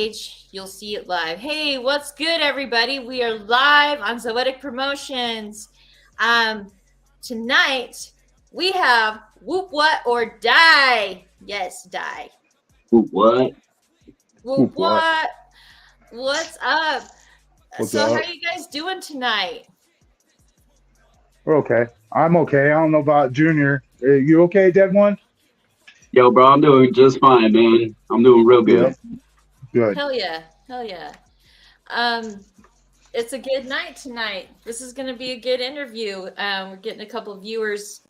page, you'll see it live. Hey, what's good, everybody? We are live on Zoetic Promotions. Um, Tonight we have Whoop What or Die. Yes, Die. What? Whoop What? What? What's up? What's So, how up? are you guys doing tonight? We're okay. I'm okay. I don't know about Junior. You okay, Dead One? Yo, bro, I'm doing just fine, man. I'm doing real good. Yep. Good. Hell yeah, hell yeah. Um, it's a good night tonight. This is going to be a good interview. We're getting a couple of viewers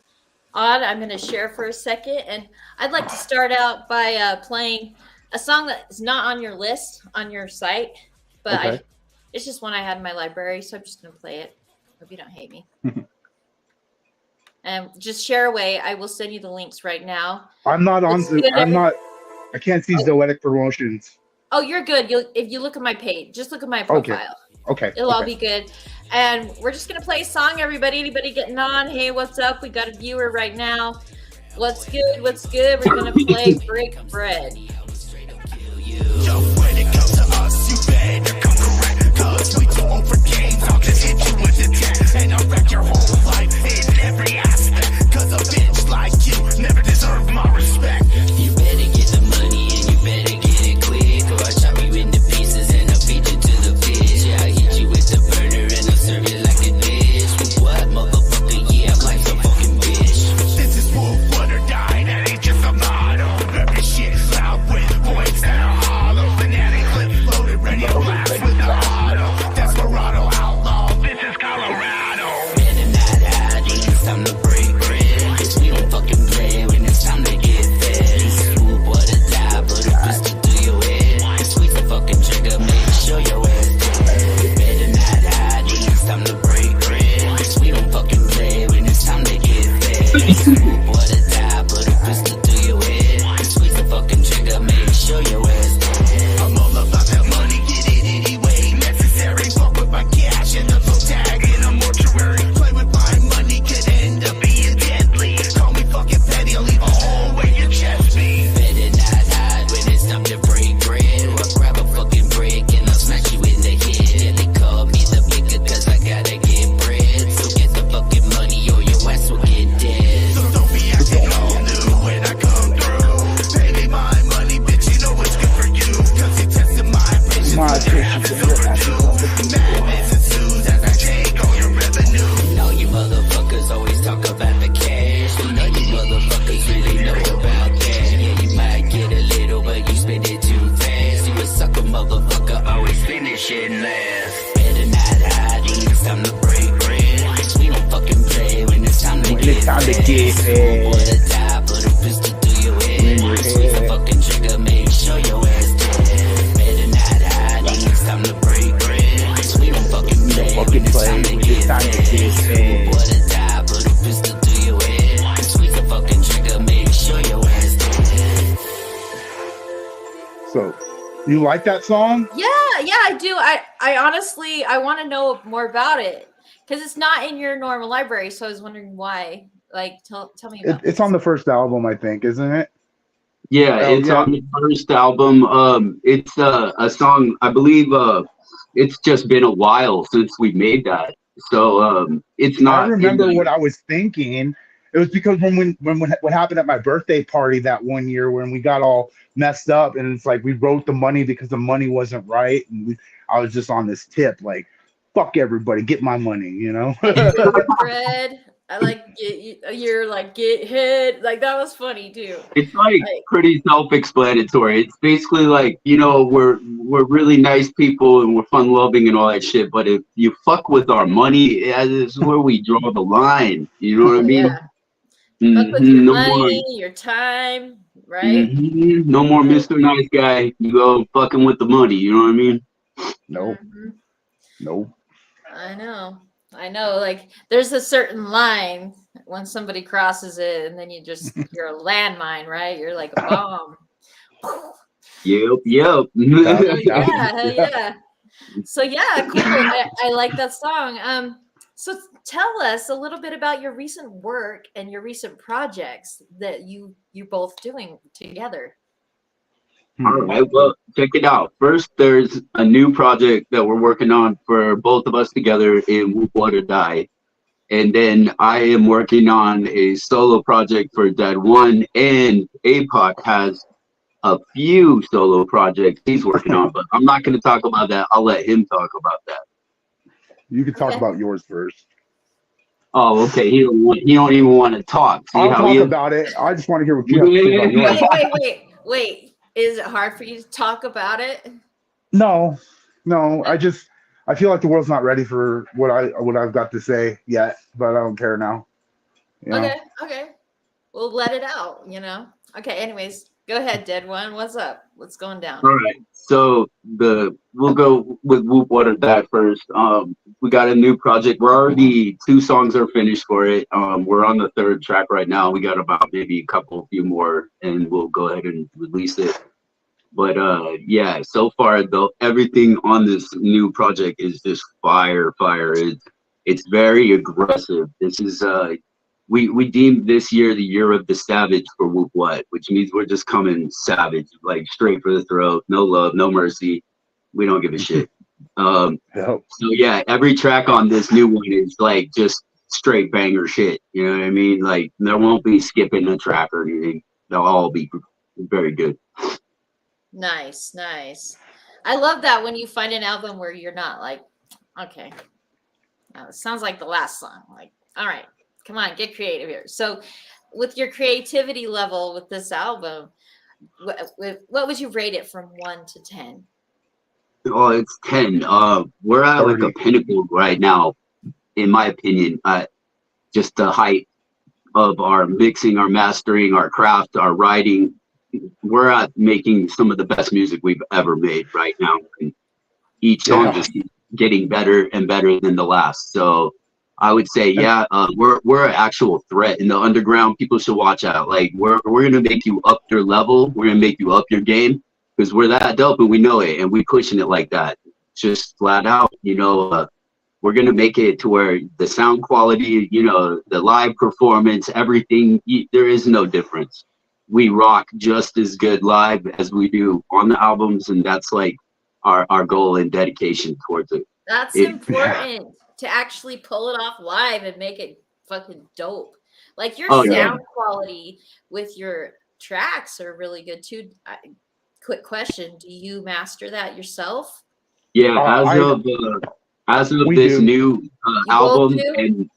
on. I'm going to share for a second, and I'd like to start out by playing a song that is not on your list on your site, but Okay. it's just one I had in my library, so I'm just going to play it. Hope you don't hate me. And just share away. I will send you the links right now. I'm not on. It's good. I'm not. I can't see Zoetic Promotions. Oh, you're good. If you look at my page, just look at my Okay. profile. Okay. It'll all Okay. be good. And we're just gonna play a song, everybody. Anybody getting on? Hey, what's up? We got a viewer right now. What's good? What's good? We're gonna play Break Bread. Yo, when it comes to us, you better come correct. Cause we don't own for games, I'll just hit you with a 10. And I'll wreck your whole life in every aspect. Cause a bitch like you never deserve my respect. You better get the money and you better get it quick. Or I'll chop you into pieces and I'll feed you to the fish. Yeah, I'll hit you with the burner and I'll serve you like a dish. What, motherfucker? Yeah, I'm like a fucking bitch. This is Whoop What or Die, that ain't just a motto. Every shit's loud with voice that are hollow. Fanatic clip loaded, ready to blast with the auto. Desperado outlaw, this is Colorado. Better not hide when it's time to break bread. Cause we don't fucking play when it's time to get fed. Whoop What or Die, put a pistol to your head. Squeeze the fucking trigger, make sure your ass dead. Better not hide when it's time to break bread. Cause we don't fucking play when it's time to get fed. Whoop What or Die, put a pistol to your head. Squeeze the fucking trigger, make sure your ass dead. I'm all about that money, get it any way necessary. Fuck with my cash and the full tag in a mortuary. Play with my money, could end up being deadly. Call me fucking petty, I'll leave a hole where your chest be. Better not hide when it's time to break bread. Or I'll grab a fucking brick and I'll smash you in the head. And they call me the maker cause I gotta get bread. So get the fucking money or your ass will get dead. So don't be acting all new when I come through. Pay me my money, bitch, you know it's good for you. Cause you tested my patience. My Madness ensues as I take all your revenue. You know you motherfuckers always talk about the cash. You know you motherfuckers really know about that. Yeah, you might get a little, but you spend it too fast. You a sucker motherfucker, always finish it last. Better not hide when it's time to break bread. We don't fucking play when it's time to When get it's time to fed. get fed. What a die, put a pistol to your In your head. Squeeze the head. fucking trigger, make sure your ass dead. Better not hide when it's time to break bread. We don't fucking play Fucking when it's play time to when get it's time to get fed. fed. What a die, put a pistol to your head. Squeeze the fucking trigger, make sure your ass dead. So, you like that song? Yeah, I do. I honestly, I want to know more about it because it's not in your normal library. So I was wondering why. Like, tell me about It's this. on the first album, I think, isn't it? Yeah, Oh it's yeah. on the first album. It's a song. I believe. It's just been a while since we made that, so it's I not in remember what the. I was thinking. It was because when what happened at my birthday party that one year when we got all messed up and it's like we wrote the money because the money wasn't right and I was just on this tip like fuck everybody get my money Get your bread. I like you're like get hit. Like that was funny too. It's like Like pretty self-explanatory. It's basically like we're really nice people and we're fun-loving and all that shit. But if you fuck with our money, yeah, this is where we draw the line. You know what I mean? yeah, fuck with your No more. money, your time, right? No more Mr. Nice Guy. You go fucking with the money. You know what I mean? nope Mhm. nope I know. Like there's a certain line when somebody crosses it, and then you're a landmine, right? You're like a bomb. Yep. So yeah, yeah. So yeah, cool. I like that song. So tell us a little bit about your recent work and your recent projects that you both doing together. All right, well, check it out. First, there's a new project that we're working on for both of us together in Whoop What or Die. And then I am working on a solo project for Dead One, and APOC has a few solo projects he's working on, but I'm not going to talk about that. I'll let him talk about that. You can talk Okay. about yours first. Oh, okay. He don't even want to talk. See I'll how talk he is? about it. I just want to hear what you have to say about yours. Wait. Is it hard for you to talk about it? No, I feel like the world's not ready for what I've got to say yet, but I don't care now. You know? Okay. We'll let it out, you know. Okay, anyways, go ahead, Dead One. What's up? What's going down? All right. So we'll go with Whoop What or Die first. We got a new project. We're already 2 songs are finished for it. We're on the 3rd track right now. We got about maybe a few more, and we'll go ahead and release it. But yeah, so far though, everything on this new project is just fire. It's very aggressive. This is we deemed this year the year of the savage for Whoop What, which means we're just coming savage, like straight for the throat, no love, no mercy. We don't give a shit. Yep. So yeah, every track on this new one is like just straight banger shit. You know what I mean? Like there won't be skipping a track or anything. They'll all be very good. Nice. I love that when you find an album where you're not like, okay, it sounds like the last song. Like, all right, come on, get creative here. So, with your creativity level with this album, what would you rate it from 1 to 10? Oh, it's 10. We're at like a pinnacle right now, in my opinion. Just the height of our mixing, our mastering, our craft, our writing. We're at making some of the best music we've ever made right now. And each song just keeps getting better and better than the last. So I would say, yeah, we're an actual threat in the underground. People should watch out. Like we're gonna make you up your level. We're gonna make you up your game because we're that dope and we know it and we pushing it like that. Just flat out, you know. We're gonna make it to where the sound quality, you know, the live performance, everything. There is no difference. We rock just as good live as we do on the albums, and that's like our goal and dedication towards it. That's important to actually pull it off live and make it fucking dope. Like your sound quality with your tracks are really good too. Quick question: do you master that yourself? Yeah, as of this new album and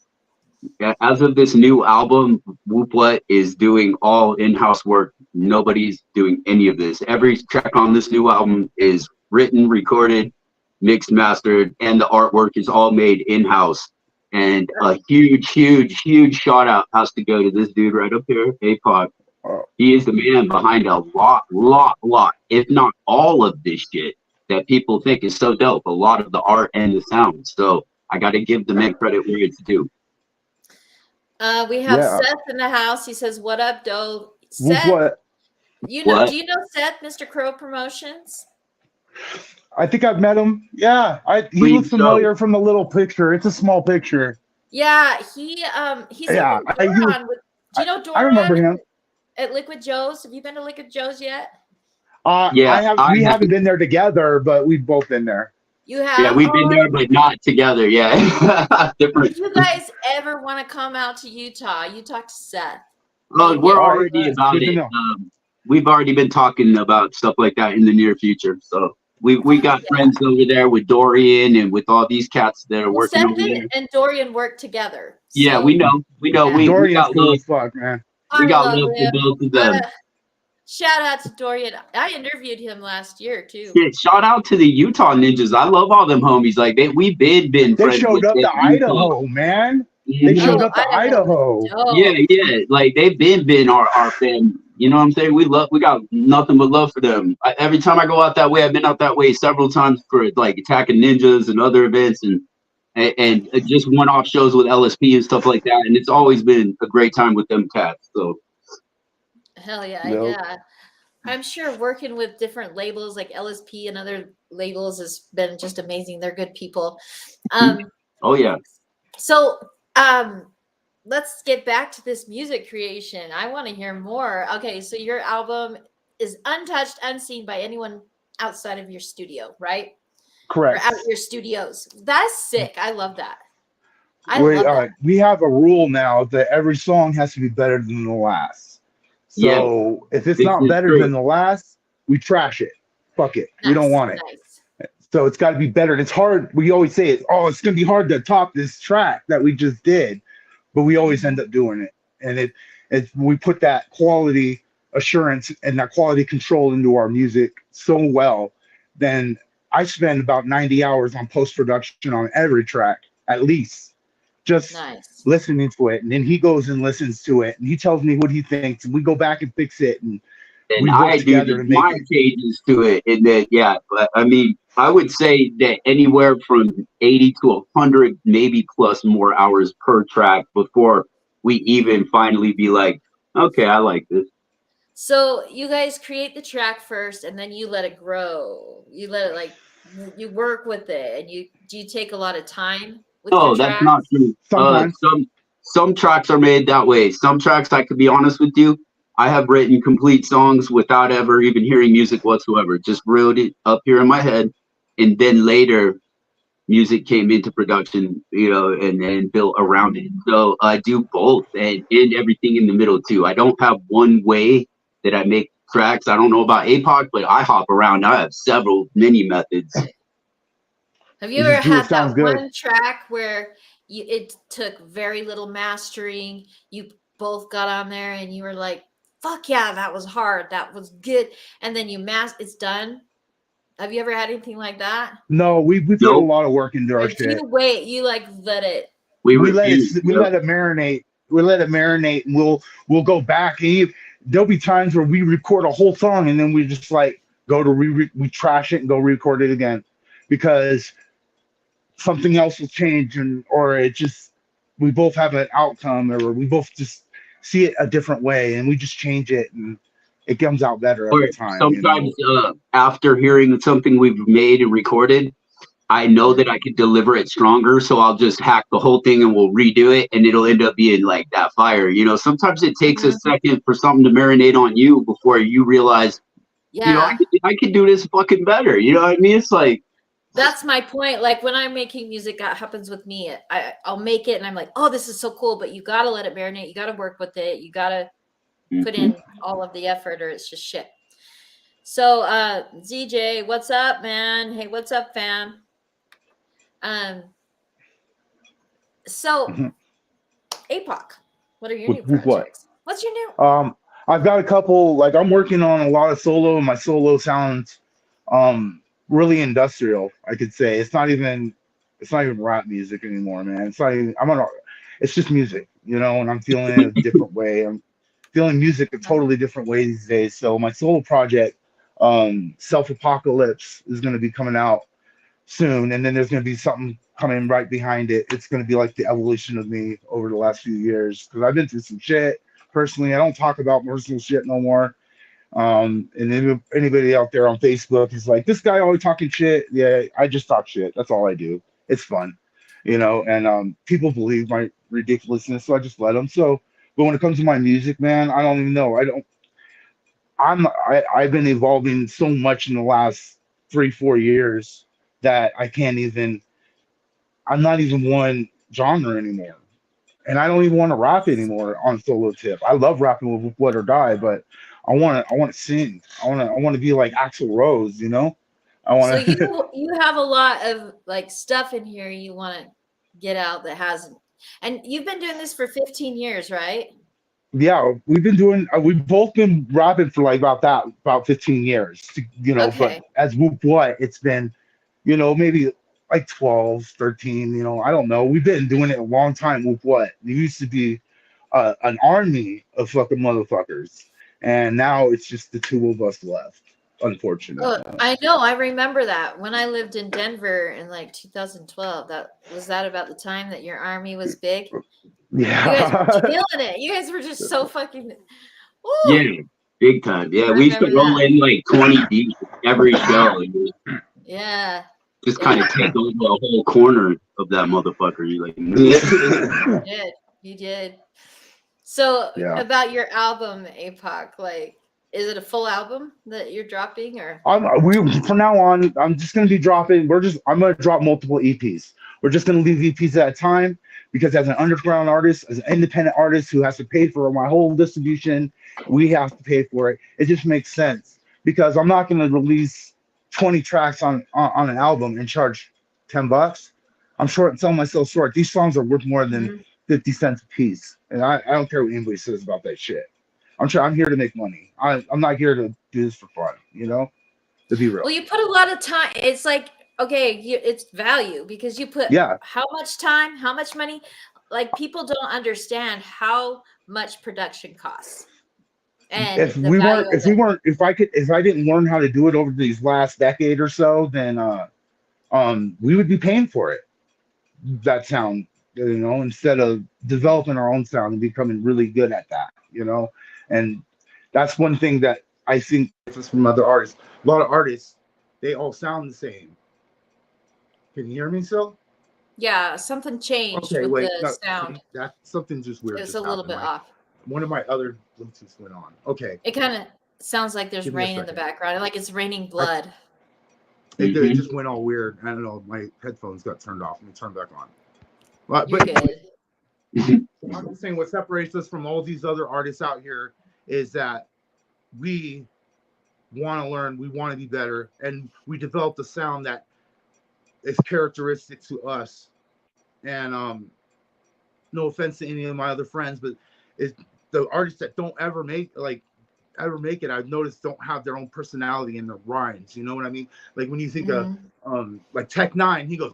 as of this new album, Whoop What is doing all in-house work. Nobody's doing any of this. Every track on this new album is written, recorded, mixed, mastered, and the artwork is all made in-house. And a huge shout out has to go to this dude right up here, APOC. He is the man behind a lot, if not all of this shit that people think is so dope. A lot of the art and the sound. So I got to give the man credit where it's due. We have Seth in the house. He says, "What up, Doe?" Seth, what? You know? Do you know Seth, Mr. Crow Promotions? I think I've met him. Yeah, he looks familiar from the little picture. It's a small picture. Yeah, he's Doran. Do you know Doran? I remember him at Liquid Joe's. Have you been to Liquid Joe's yet? Yeah, we haven't been there together, but we've both been there. You have? Yeah, we've been there, but not together. Yeah, different. If you guys ever want to come out to Utah, you talk to Seth. Oh, we're already about it. We've already been talking about stuff like that in the near future. So we got friends over there with Dorian and with all these cats that are working over there. And Dorian work together. So. Yeah, we know. Yeah. We got cool as fuck, man. We got love for both of them. Shout out to Dorian. I interviewed him last year too. Yeah, shout out to the Utah Ninjas. I love all them homies. Like we've been They friends showed up to Idaho, man. They showed up to Idaho. Yeah. Like they've been our fam. You know what I'm saying? We got nothing but love for them. Every time I go out that way, I've been out that way several times for like Attacking Ninjas and other events and just one-off shows with LSP and stuff like that. And it's always been a great time with them cats. So. Hell yeah. I'm sure working with different labels like LSP and other labels has been just amazing. They're good people. Oh yeah. So let's get back to this music creation. I want to hear more. Okay, so your album is untouched, unseen by anyone outside of your studio, right? Correct. Or out of your studios. That's sick. I love that. I love that. We have a rule now that every song has to be better than the last. So if it's this not is better true. than the last, we trash it. Fuck it. We don't Nice, want it. nice. So it's got to be better. And it's hard. We always say it. Oh, it's gonna be hard to top this track that we just did, but we always end up doing it. And we put that quality assurance and that quality control into our music so well. Then I spend about 90 hours on post production on every track, at least, just Nice. listening to it. And then he goes and listens to it, and he tells me what he thinks, and we go back and fix it. And we And work I do together to make my it. changes to it, and then but I mean, I would say that anywhere from 80 to 100, maybe plus more hours per track before we even finally be like, okay, I like this. So you guys create the track first, and then you let it grow. You let it you work with it, and do you take a lot of time with Oh, your that's tracks? not true. Sometimes. Some tracks are made that way. Some tracks, I could be honest with you, I have written complete songs without ever even hearing music whatsoever. Just wrote it up here in my head, and then later, music came into production, and built around it. So I do both, and everything in the middle too. I don't have one way that I make tracks. I don't know about APOC, but I hop around. I have many methods. Have you You ever just do what had that sounds good. one track where it took very little mastering? You both got on there, and you were like, "Fuck yeah, that was hard. That was good." And then it's done. Have you ever had anything like that? No, we put a Nope. lot of work into our Or do shit. you wait? You let it. We let refuse. it marinate. We let it marinate, and we'll go back. And there'll be times where we record a whole song, and then we just like go to we trash it and go record it again, because something else will change, or it just, we both have an outcome, or we both just see it a different way, and we just change it, and it comes out better Or every time. sometimes after hearing something we've made and recorded, I know that I could deliver it stronger, so I'll just hack the whole thing and we'll redo it, and it'll end up being like that fire. Sometimes it takes a second for something to marinate on you before you realize, Yeah. I could do this fucking better. You know what I mean? It's like, That's my point. Like when I'm making music, that happens with me. I'll make it and I'm like, oh, this is so cool, but you got to let it marinate. You got to work with it. You got to put in all of the effort, or it's just shit. So, ZJ, what's up, man? Hey, what's up, fam? So APOC, what are your new With what? projects? What's your new? I've got a couple, like I'm working on a lot of solo, and my solo sounds really industrial, I could say. It's not even rap music anymore, man. It's just music, and I'm feeling it a different way. I'm feeling music a totally different way these days. So my solo project, Self Apocalypse, is going to be coming out soon, and then there's going to be something coming right behind it. It's going to be like the evolution of me over the last few years, because I've been through some shit personally. I don't talk about personal shit no more. And if anybody out there on Facebook is like, this guy always talking shit, yeah, I just talk shit. That's all I do. It's fun, and people believe my ridiculousness, so I just let them. So, but when it comes to my music, man, I don't even know. I've been evolving so much in the last 3-4 years that I'm not even one genre anymore. And I don't even want to rap anymore on solo tip. I love rapping with What or Die, but I want to sing. I want to be like Axl Rose, So you have a lot of like stuff in here you want to get out that hasn't. And you've been doing this for 15 years, right? Yeah, we've both been rapping for like about 15 years, Okay. But as Whoop What, it's been, maybe like 12, 13, I don't know. We've been doing it a long time. Whoop What. There used to be an army of fucking motherfuckers, and now it's just the two of us left, unfortunately. I know. I remember that when I lived in Denver in like 2012. Was that about the time that your army was big? Yeah. You guys were killing it. You guys were just so fucking. Ooh. yeah, big time. Yeah, I we used to remember roll that. in like 20 deep every show. And Yeah. just kind of take over a whole corner of that motherfucker. You're like, You did. So Yeah. about your album, APOC, like Is it a full album that you're dropping, or? From now on, I'm just gonna be dropping. I'm gonna drop multiple EPs. We're just gonna leave EPs at a time because as an underground artist, as an independent artist who has to pay for my whole distribution, we have to pay for it. It just makes sense because I'm not gonna release 20 tracks on an album and charge $10. I'm selling myself short. These songs are worth more than 50 cents a piece, and I don't care what anybody says about that shit. I'm here to make money. I'm not here to do this for fun, to be real. Well, you put a lot of time. It's like, okay, it's value because you put how much time, how much money. Like, people don't understand how much production costs. And if I didn't learn how to do it over these last decade or so, then we would be paying for it. That sound, instead of developing our own sound and becoming really good at that, And that's one thing that I think is from other artists. A lot of artists, they all sound the same. Can you hear me still? Yeah, something changed with the sound. That's something just weird. It's a little bit off. One of my other Bluetooths went on. Okay. It kind of sounds like there's rain in the background, like it's raining blood. It just went all weird. I don't know. My headphones got turned off. Let me turn back on. But I'm just saying, what separates us from all these other artists out here is that we want to learn, we want to be better, and we developed a sound that is characteristic to us. And no offense to any of my other friends, but it's the artists that don't ever make it, I've noticed, don't have their own personality in their rhymes. You know what I mean? Like when you think of like Tech Nine, he goes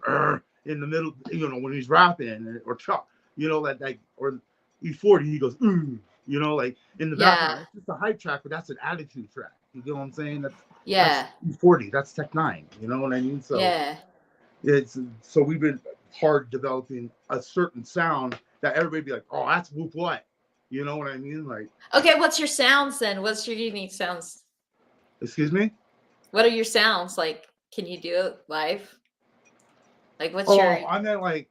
in the middle, when he's rapping, or Chuck, or E40, he goes like in the background. It's just a hype track, but that's an attitude track. You get what I'm saying? That's E40. That's Tech Nine. You know what I mean? So so we've been hard developing a certain sound that everybody be like, oh, that's Whoop What. You know what I mean? Like, okay, what's your sounds then? What's your unique sounds? Excuse me? What are your sounds? Like, can you do it live? Like, what's your? I meant like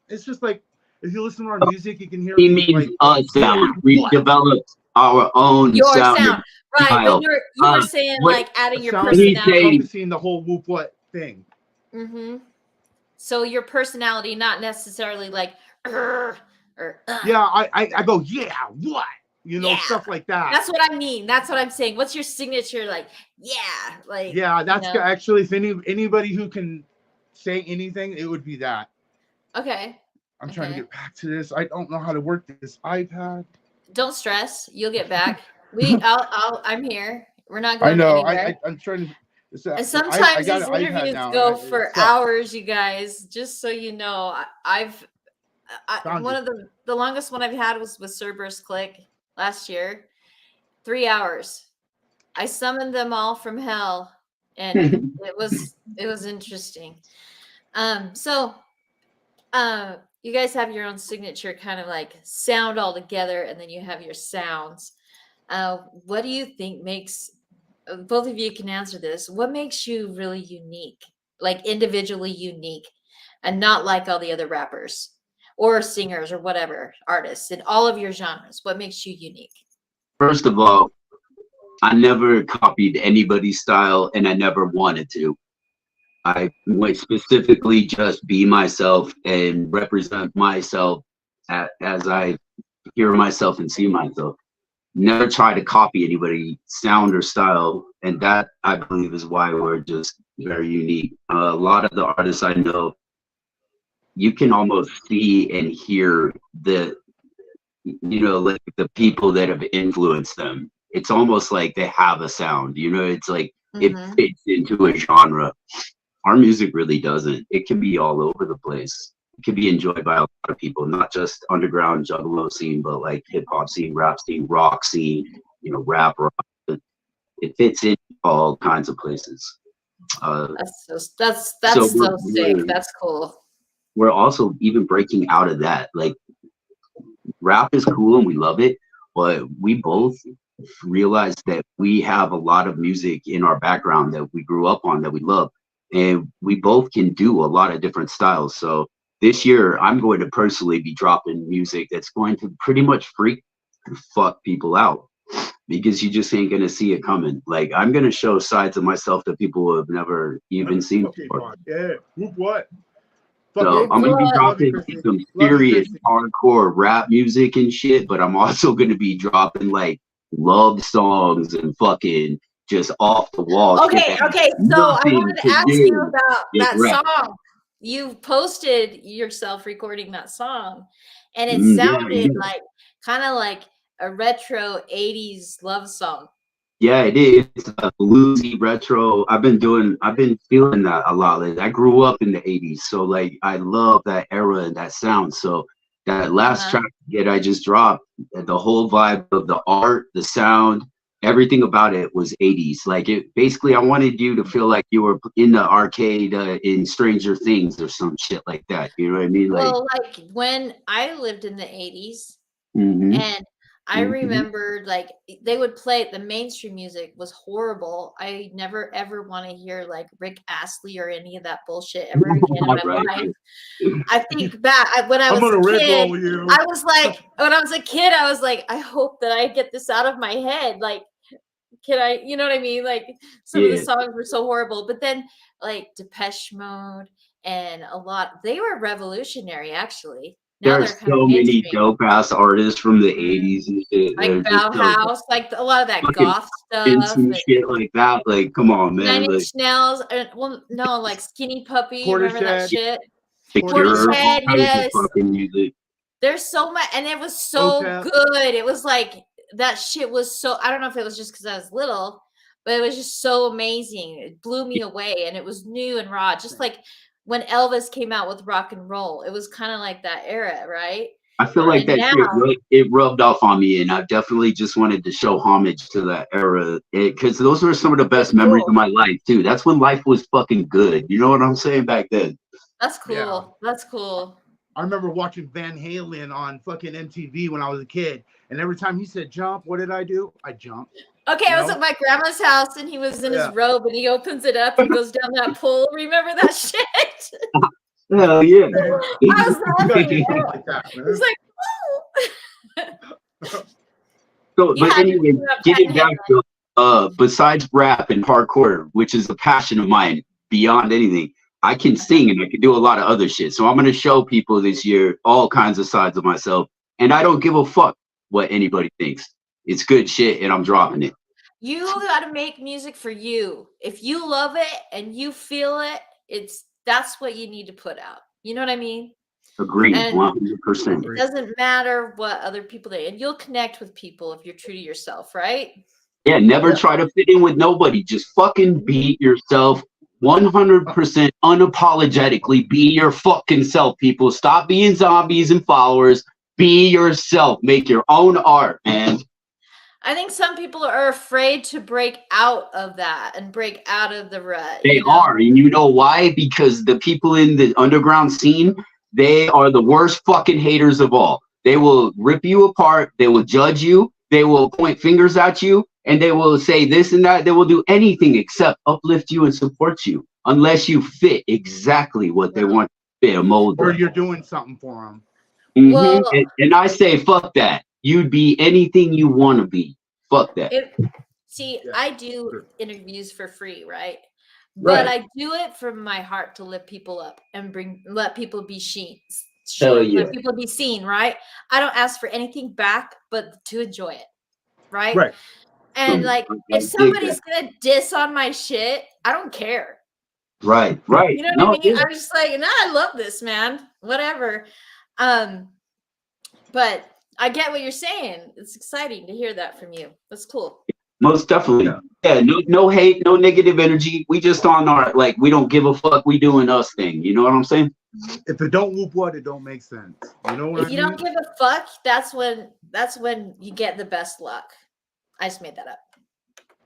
it's just like if you listen to our music, you can hear. He means sound. We developed our own sound. Right? But you were saying like adding your personality. Seeing the whole Whoop What thing. Mm-hmm. So your personality, not necessarily like. Yeah, I go, yeah, what? Stuff like that. That's what I mean. That's what I'm saying. What's your signature? Like, that's actually, if anybody who can say anything, it would be that. Okay. I'm trying to get back to this. I don't know how to work this iPad. Don't stress. You'll get back. I'm here. We're not going anywhere. I'm trying to. And sometimes these interviews go for hours, you guys. Just so you know, one of the longest one I've had was with Cerberus Click last year, 3 hours. I summoned them all from hell, and it was interesting. So you guys have your own signature kind of like sound all together, and then you have your sounds. What do you think makes, both of you can answer this, what makes you really unique, like individually unique, and not like all the other rappers or singers or whatever artists in all of your genres? What makes you unique? First of all, I never copied anybody's style, and I never wanted to. I would specifically just be myself and represent myself as I hear myself and see myself. Never try to copy anybody's sound or style, and that, I believe, is why we're just very unique. A lot of the artists I know, you can almost see and hear like the people that have influenced them. It's almost like they have a sound, it's like it fits into a genre. Our music really doesn't. It can be all over the place. It can be enjoyed by a lot of people, not just underground juggalo scene, but like hip hop scene, rap scene, rock scene, rap rock. It fits in all kinds of places. That's so sick. That's cool. We're also even breaking out of that. Like, rap is cool and we love it, but we both realize that we have a lot of music in our background that we grew up on, that we love, and we both can do a lot of different styles. So this year, I'm going to personally be dropping music that's going to pretty much fuck people out. because you just ain't gonna see it coming. Like I'm gonna show sides of myself that people have never even seen Okay, before. fine. Yeah. Whoop what? So I'm gonna be Love you, dropping Chrissy. some Love you, serious Chrissy. hardcore rap music and shit, but I'm also gonna be dropping like love songs and fucking just off the wall shit. Okay, that okay. has So I nothing wanted to to ask do you about with that rap. song. You posted yourself recording that song, and it Yeah, sounded yeah. like kind of like a retro 80s love song. Yeah, it is. It's a bluesy retro. I've been feeling that a lot lately. I grew up in the 80s, so like I love that era and that sound. So that last Uh-huh. track that I just dropped, the whole vibe of the art, the sound, everything about it was 80s. Like it basically I wanted you to feel like you were in the arcade in Stranger Things or some shit like that. You know what I mean? Like Well, like when I lived in the 80s, mhm, and I mhm. remembered like they would play the mainstream music was horrible. I never ever want to hear like Rick Astley or any of that bullshit ever again in my Right, life. right. I think back when I I'm was gonna a red kid, roll you. I was like, when I was a kid, I was like, I hope that I get this out of my head. Like, can I, you know what I mean? Like, some of the Yeah. songs were so horrible, but then like Depeche Mode and a lot, they were revolutionary actually. Now There's they're kind of so many mainstream. dope ass artists from the Mhm. 80s and shit. Like They're just so Bauhaus, like a lot of that fucking goth into stuff. And shit like that. Like, come on, Nine man. Like Inch Nails, well, no, like Skinny Puppy. Remember that Portishead. shit? The Cure, all Portishead, kinds of yes. fucking music. There's so much, and it was so OTEP. good. It was like that shit was so. I don't know if it was just because I was little, but it was just so amazing. It blew me away, and it was new and raw, just like when Elvis came out with rock and roll. It was kind of like that era, right? I feel like And that now, shit it rubbed off on me, and I definitely just wanted to show homage to that era because those were some of the best That's memories cool. of my life too. That's when life was fucking good. You know what I'm saying? Back then. That's cool. Yeah. That's cool. I remember watching Van Halen on fucking MTV when I was a kid, and every time he said jump, what did I do? I jumped. Okay, I was No. at my grandma's house, and he was in Yeah. his robe, and he opens it up and goes down that pole. Remember that shit? Hell yeah. I was laughing. Like that, man. It's like, So, You but had to anyway, do that getting Van back to besides rap and hardcore, which is a passion of mine beyond anything, I can sing and I can do a lot of other shit. So I'm gonna show people this year all kinds of sides of myself, and I don't give a fuck what anybody thinks. It's good shit, and I'm dropping it. You got to make music for you. If you love it and you feel it, that's what you need to put out. You know what I mean? Agree, And 100%. it doesn't matter what other people do, and you'll connect with people if you're true to yourself, right? Yeah, never try to fit in with nobody. Just fucking be yourself 100% unapologetically. Be your fucking self, people. Stop being zombies and followers. Be yourself. Make your own art, man. I think some people are afraid to break out of that and break out of the rut. They you know? are. And you know why? Because the people in the underground scene, they are the worst fucking haters of all. They will rip you apart. They will judge you. They will point fingers at you. And they will say this and that. They will do anything except uplift you and support you. Unless you fit exactly what they want to fit a mold. Or of. you're doing something for them. Mhm. Well- And I say, fuck that. You'd be anything you want to be. Fuck that. See, Yeah, I do sure. interviews for free, right? Right. But I do it from my heart to lift people up and let people be Hell yeah. let people be seen, right? I don't ask for anything back, but to enjoy it, right? Right. And like, I if dig somebody's gonna diss on my shit, I don't care. Right. Right. You know what No, I mean? yeah. I'm just like, nah, I love this, man. Whatever. But I get what you're saying. It's exciting to hear that from you. That's cool. Most definitely. Yeah, no hate, no negative energy. We just on our like we don't give a fuck, we doing us thing. You know what I'm saying? If it don't whoop what, it don't make sense. You know what If I you mean? don't give a fuck, that's when you get the best luck. I just made that up.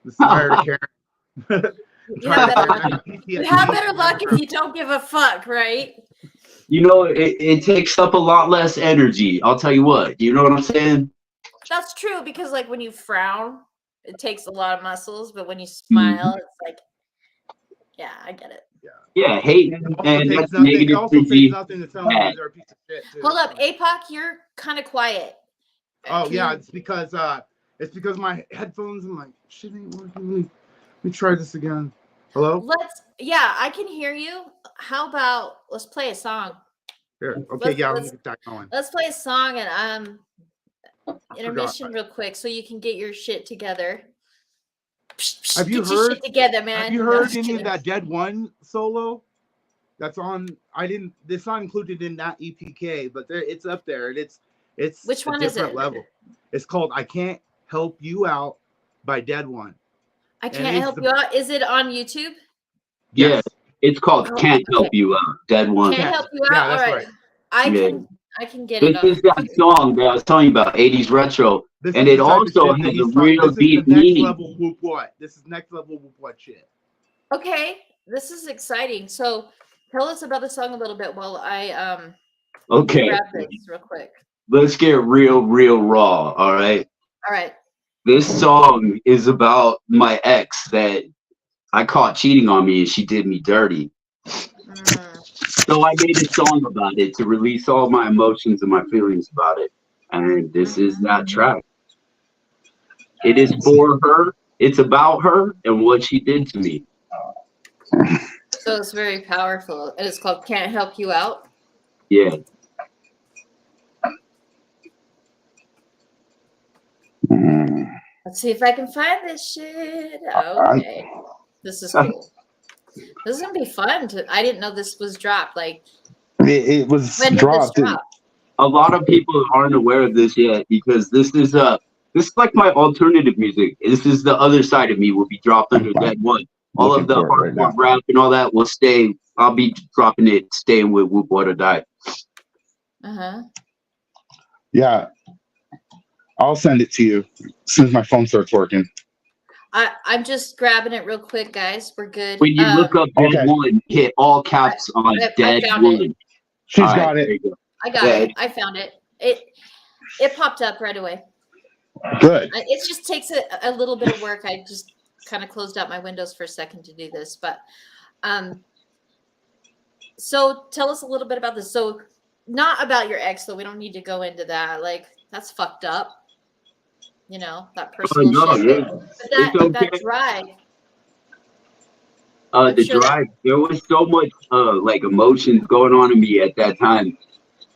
This is tired of Karen. You have better luck if you don't give a fuck, right? You know, it takes up a lot less energy. I'll tell you what. You know what I'm saying? That's true because like when you frown, it takes a lot of muscles, but when you smile, it's like, yeah, I get it. Yeah, hate It also and takes that's nothing, it negative also takes energy. nothing to tell them that they're a piece of shit. Too. Hold up, APOC, you're kind of quiet. Oh Can yeah, you- it's because It's because my headphones. I'm like, shit ain't working. Let me try this again. Hello. Yeah, I can hear you. How about let's play a song? Here. Okay. Yeah. Let's Get that going. Let's play a song and intermission real quick so you can get your shit together. Have you Get your heard? shit together, man? Have you No, I'm heard just any kidding. of that Dead One solo? That's on. I didn't. It's not included in that EPK, but it's up there, and it's Which a one is different it? level. It's called "I Can't Help You Out" by Dead One. I and can't it's help the- you out. Is it on YouTube? Yeah, it's called Oh, "Can't Help okay. You Out." Dead One. Can't help you Yeah, out. All that's right. right. I can get This it is on. that song that I was telling you about, 80s retro, This and is it the type of also shit that has he's a talking- real This is the deep next meaning. level whoop what. This is next level whoop what shit. Okay, this is exciting. So tell us about the song a little bit while I Okay, grab this real quick. let's get real raw. All right. All right. This song is about my ex that I caught cheating on me, and she did me dirty. So I made a song about it to release all my emotions and my feelings about it. And this is that track. It is for her. It's about her and what she did to me. So it's very powerful. And it's called Can't Help You Out. Yeah. Let's see if I can find this shit. Okay. This is cool. This is gonna be fun. I didn't know this was dropped. Like, It was when did dropped. this drop? A lot of people aren't aware of this yet because this is like my alternative music. This is the other side of me will be dropped under Dead One. All of the hardcore rap and all that will stay. I'll be dropping it, staying with Whoop What or Die. Uh-huh. Yeah. I'll send it to you as soon as my phone starts working. I'm just grabbing it real quick, guys. We're good. When you look up Dead okay. One, hit all caps on I Dead found it. One. She's All right, got there it. you go. I got it. I found it. It popped up right away. Good. It just takes a little bit of work. I just kind of closed out my windows for a second to do this, but so tell us a little bit about this. So not about your ex, though. We don't need to go into that. Like, that's fucked up. You know, that personal no, shit. yeah. But that, It's okay. that drive. The sure drive, there was so much like emotions going on in me at that time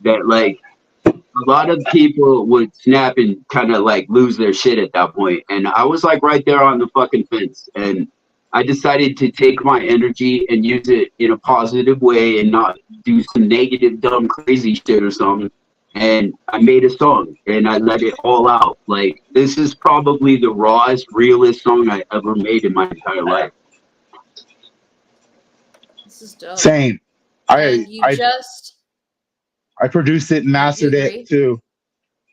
that like a lot of people would snap and kind of like lose their shit at that point. And I was like right there on the fucking fence. And I decided to take my energy and use it in a positive way and not do some negative, dumb, crazy shit or something. And I made a song and I let it all out. Like, this is probably the rawest, realest song I ever made in my entire life. This is dope. Same. And you I produced it, mastered agree? it too.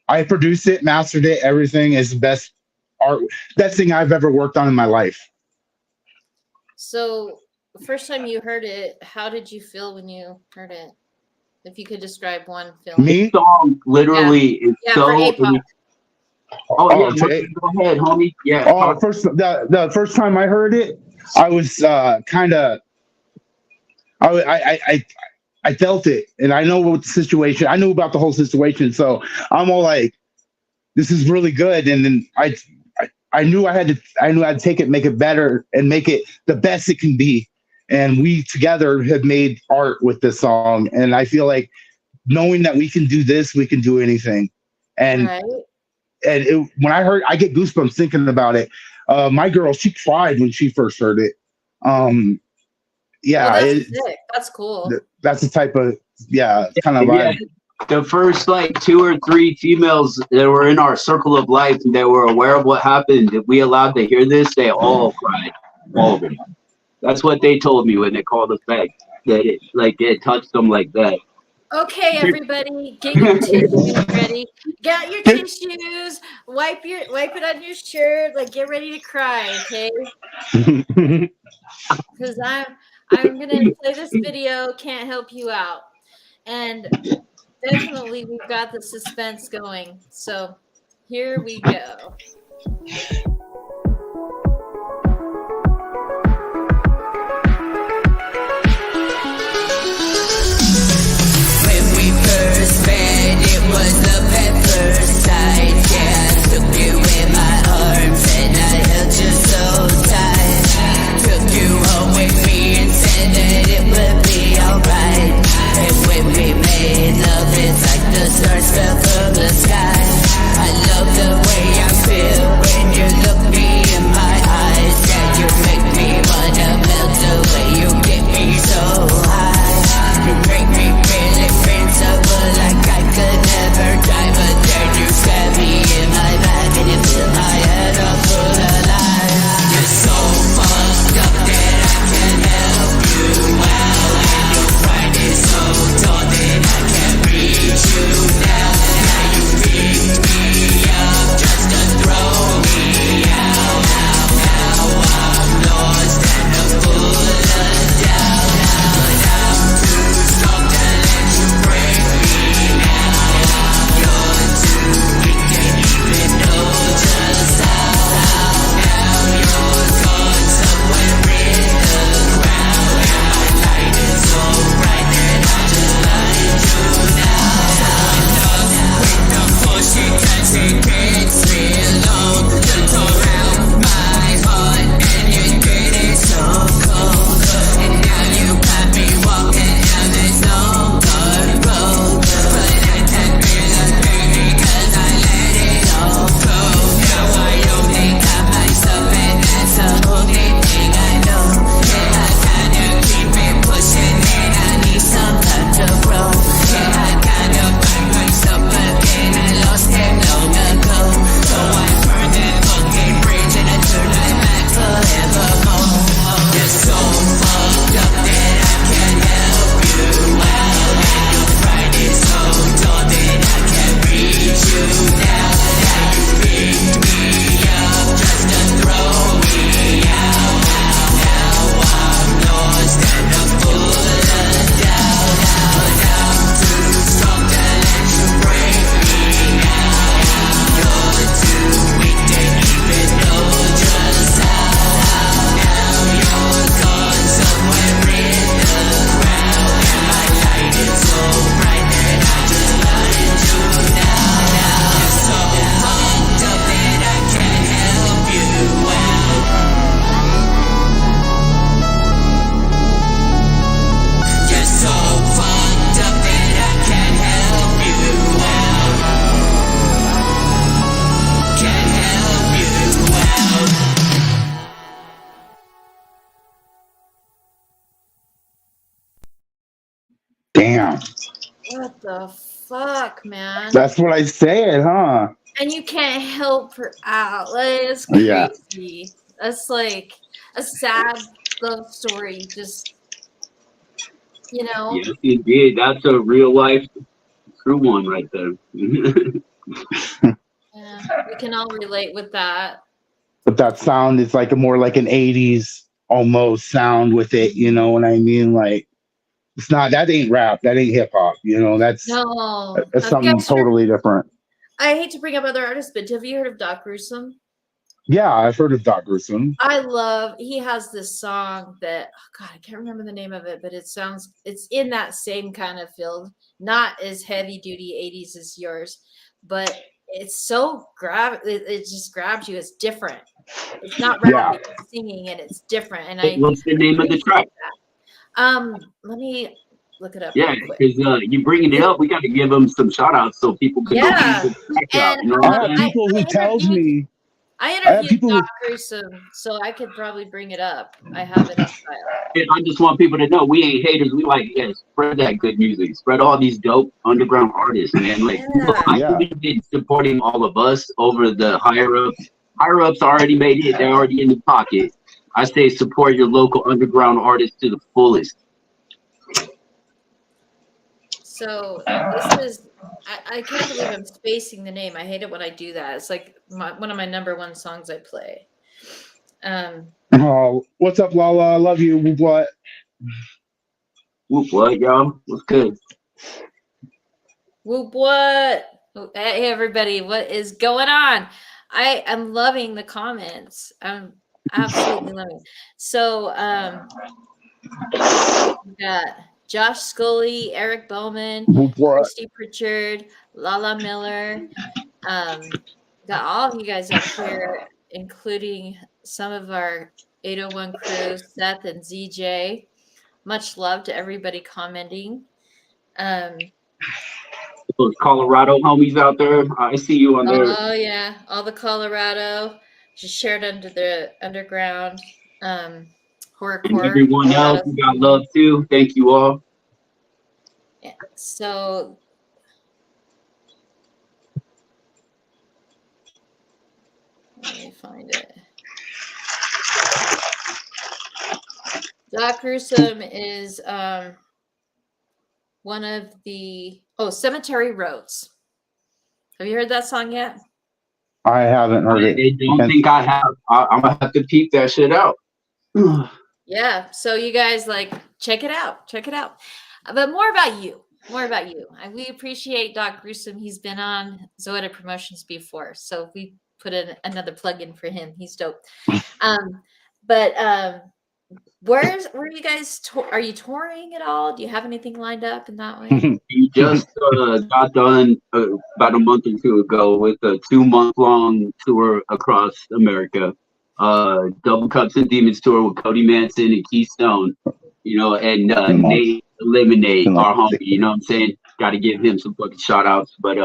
I produced it, mastered it. Everything is the best thing I've ever worked on in my life. So, the first time you heard it, how did you feel when you heard it? If you could describe one feeling. Me? This song literally is Yeah, so. for A-pop. Oh, yeah, Jay. go ahead, homie. Yeah. Oh, the first time I heard it, I was kind of. I felt it, and I know what the situation. I knew about the whole situation, so I'm all like, "This is really good." And then I knew I had to take it, make it better, and make it the best it can be. And we together have made art with this song, and I feel like knowing that we can do this, we can do anything. And Right. when I heard, I get goosebumps thinking about it. My girl, she cried when she first heard it. Yeah, Oh, that's sick. That's cool. that's the type of kind of Yeah. vibe. The first like 2 or 3 females that were in our circle of life and that were aware of what happened, if we allowed to hear this, they all cried. All of them. That's what they told me when they called us back. That it touched them like that. Okay, everybody, get your tissues ready. Get your tissues. Wipe it on your shirt. Like, get ready to cry, okay? Because I'm gonna play this video. Can't help you out, and definitely we've got the suspense going. So here we go. When we first met, it was love at first sight. Yeah, I took you in my Damn. What the fuck, man? That's what I said, huh? And you can't help her out. Like, it's Yeah. crazy. That's like a sad love story. Just, you know. Yes, indeed. That's a real life true one right there. Yeah, we can all relate with that. But that sound is like a more like an 80s almost sound with it, you know what I mean? Like it's not, that ain't rap, that ain't hip hop, you know, that's No. that's Have you something guys heard- totally different. I hate to bring up other artists, but have you heard of Doc Gruesome? Yeah, I've heard of Doc Gruesome. He has this song that, oh God, I can't remember the name of it, but it's in that same kind of field, not as heavy duty 80s as yours, but it's so it just grabs you. It's different. It's not rapping, it's singing, and it's different. And What's the name of the track? Let me look it up. Yeah, real quick. because you bringing it up, we got to give them some shout outs so people can Yeah. go check out. And, You know what I I'm have saying? people who I tells interviewed- me I have interviewed people who- Doc Gruesome, so I could probably bring it up. I have it on file. I just want people to know we ain't haters. We like, yeah, spread that good music. Spread all these dope underground artists, man. Like, I Yeah. believe in supporting all of us over the higher ups. Higher ups already made it. They're already in the pocket. I say support your local underground artists to the fullest. So this is, I can't believe I'm spacing the name. I hate it when I do that. It's like one of my number one songs I play. oh, what's up, Lala? I love you. What? Whoop, what, y'all? What's good? Whoop what? Hey everybody, what is going on? I am loving the comments. I'm absolutely loving it. So we got Josh Scully, Eric Bowman, What? Christy Pritchard, Lala Miller. Got all of you guys up here, including some of our 801 crew, Seth and ZJ. Much love to everybody commenting. Those Colorado homies out there, I see you on there. Oh yeah, all the Colorado just shared under the underground horrorcore. And everyone else, we got love too. Thank you all. Yeah, so let me find it. Doc Gruesome is one of the Cemetery Roads. Have you heard that song yet? I haven't heard it. I don't think I have. I'm gonna have to peep that shit out. Yeah, so you guys like check it out. But more about you. We appreciate Doc Gruesome. He's been on Zoetic Promotions before, so we put in another plug in for him. He's dope. Where are you guys? Are you touring at all? Do you have anything lined up in that way? We just got done about a month or two ago with a 2-month-long tour across America. Double Cups and Demons tour with Cody Manson and Keystone, you know, and Nate Eliminate, our homie, you know what I'm saying? Got to give him some fucking shout outs. But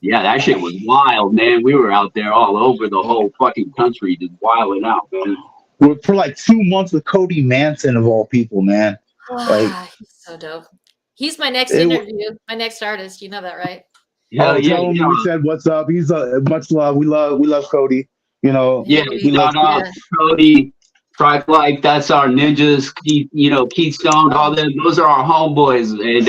yeah, that shit was wild, man. We were out there all over the whole fucking country just wilding out, man. For like 2 months with Cody Manson of all people, man. He's so dope. He's my next interview, my next artist. You know that, right? Hell yeah, tell him yeah. we said what's up. He's much love. We love Cody. You know. Yeah, We shout out Cody, Tribe Life, that's our ninjas, Keystone, all them. Those are our homeboys. And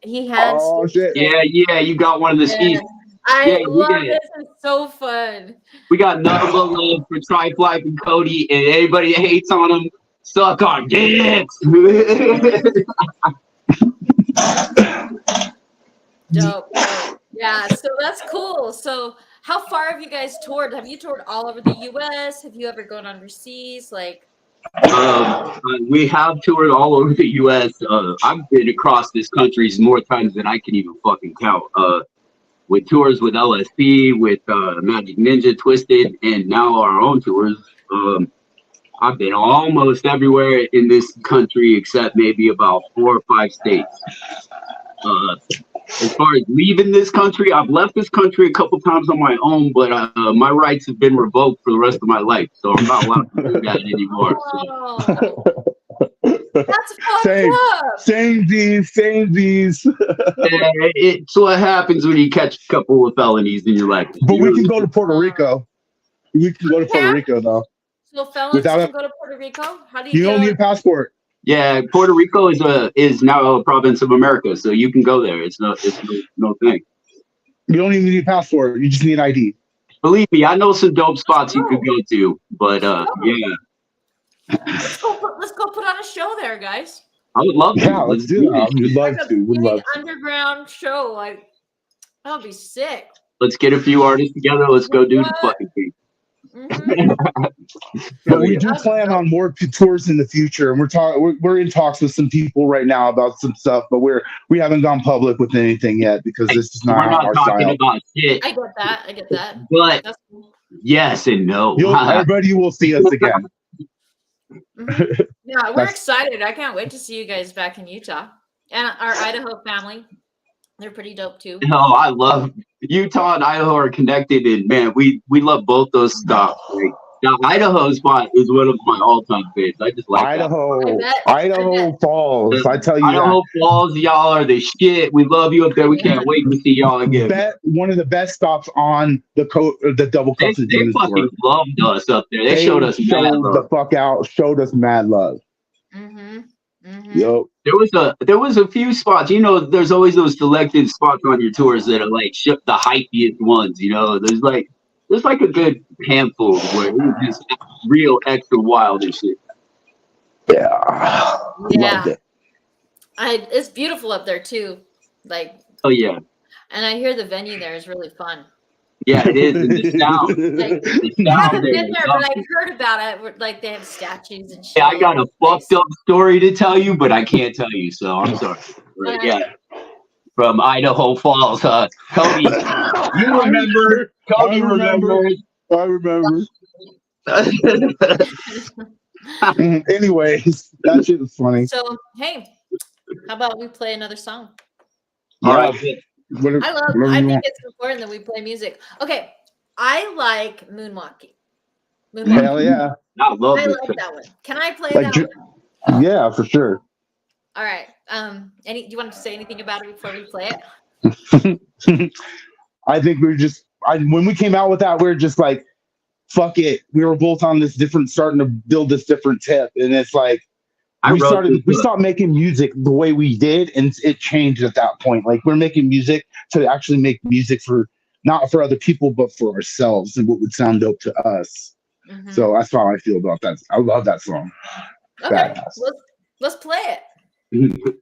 he has. Oh shit. yeah, you got one of the skis. I Yeah, love yeah. this. It's so fun. We got nothing but love for Tribe Life and Cody, and anybody that hates on them, suck our dicks. Dope. Yeah, so that's cool. So how far have you guys toured? Have you toured all over the US? Have you ever gone overseas? Like We have toured all over the U.S. I've been across this country more times than I can even fucking count. With tours with LSP, with Magic Ninja, Twisted, and now our own tours. I've been almost everywhere in this country except maybe about 4 or 5 states. As far as leaving this country, I've left this country a couple times on my own, but my rights have been revoked for the rest of my life, so I'm not allowed to do that anymore. So. oh, That's fucked Same. up. Same bees. It's what happens when you catch a couple of felonies in your life. But we can go to Puerto Rico. We can go to Puerto Rico though. So felons Without can a- go to Puerto Rico? How do you You don't go? need a passport. Yeah, Puerto Rico is now a province of America, so you can go there. It's no thing. You don't even need a passport. You just need ID. Believe me, I know some dope spots you could go to, but yeah, Let's go put on a show there, guys. I would love to. Yeah, let's do that. We'd love Like a to. We'd big love to. underground show. Like, that would be sick. Let's get a few artists together. Let's go do the fucking thing. Mhm. But we do plan on more tours in the future, and we're in talks with some people right now about some stuff, but we haven't gone public with anything yet because this is We're not not our talking style. about shit, I get that. but That's cool. yes and no. Everybody will see us again. Mhm. Yeah, we're That's- excited. I can't wait to see you guys back in Utah. And our Idaho family. They're pretty dope too. No, I love Utah and Idaho are connected, and man, we love both those stuff. Like, now, Idaho spot is one of my all-time favorites. I just like Idaho I Idaho Falls. I tell that. you Idaho Falls, y'all are the shit. We love you up there. We can't wait to see y'all again. one of the best stops on the double They, coast of they Dunes fucking tour. loved us up there. They showed us mad love. the fuck out, showed us mad love. Mm-hmm. Mm-hmm. Yo, There was a few spots. You know, there's always those selected spots on your tours that are like the hypiest ones. You know, there's like a good handful where it's just real extra wild and shit. yeah, Yeah. loved it. It's beautiful up there too. Like, Oh yeah, and I hear the venue there is really fun. yeah, it is. And the sound, Like, the I sound haven't there been is there, but awesome. I heard about it. Like, they have statues and shit. Yeah, I got a fucked up story to tell you, but I can't tell you, so I'm sorry. Right, yeah, from Idaho Falls, Cody. You remember? Cody remembers. I remember. Anyways, that shit was funny. So, hey, how about we play another song? All right. Whatever- I whatever you think want. it's important that we play music. Okay, I like Moonwalking. Hell yeah, I love I this. like that one. Can I play Like that one? yeah, for sure. All right. Do you want to say anything about it before we play it? I think when we came out with that, we were just like, fuck it. We were both on this starting to build this different tip. And it's like, we stopped making music the way we did. And it changed at that point. Like, we're making music to actually make music not for other people, but for ourselves and what would sound dope to us. Mhm. So that's how I feel about that. I love that song. Okay, badass. let's play it.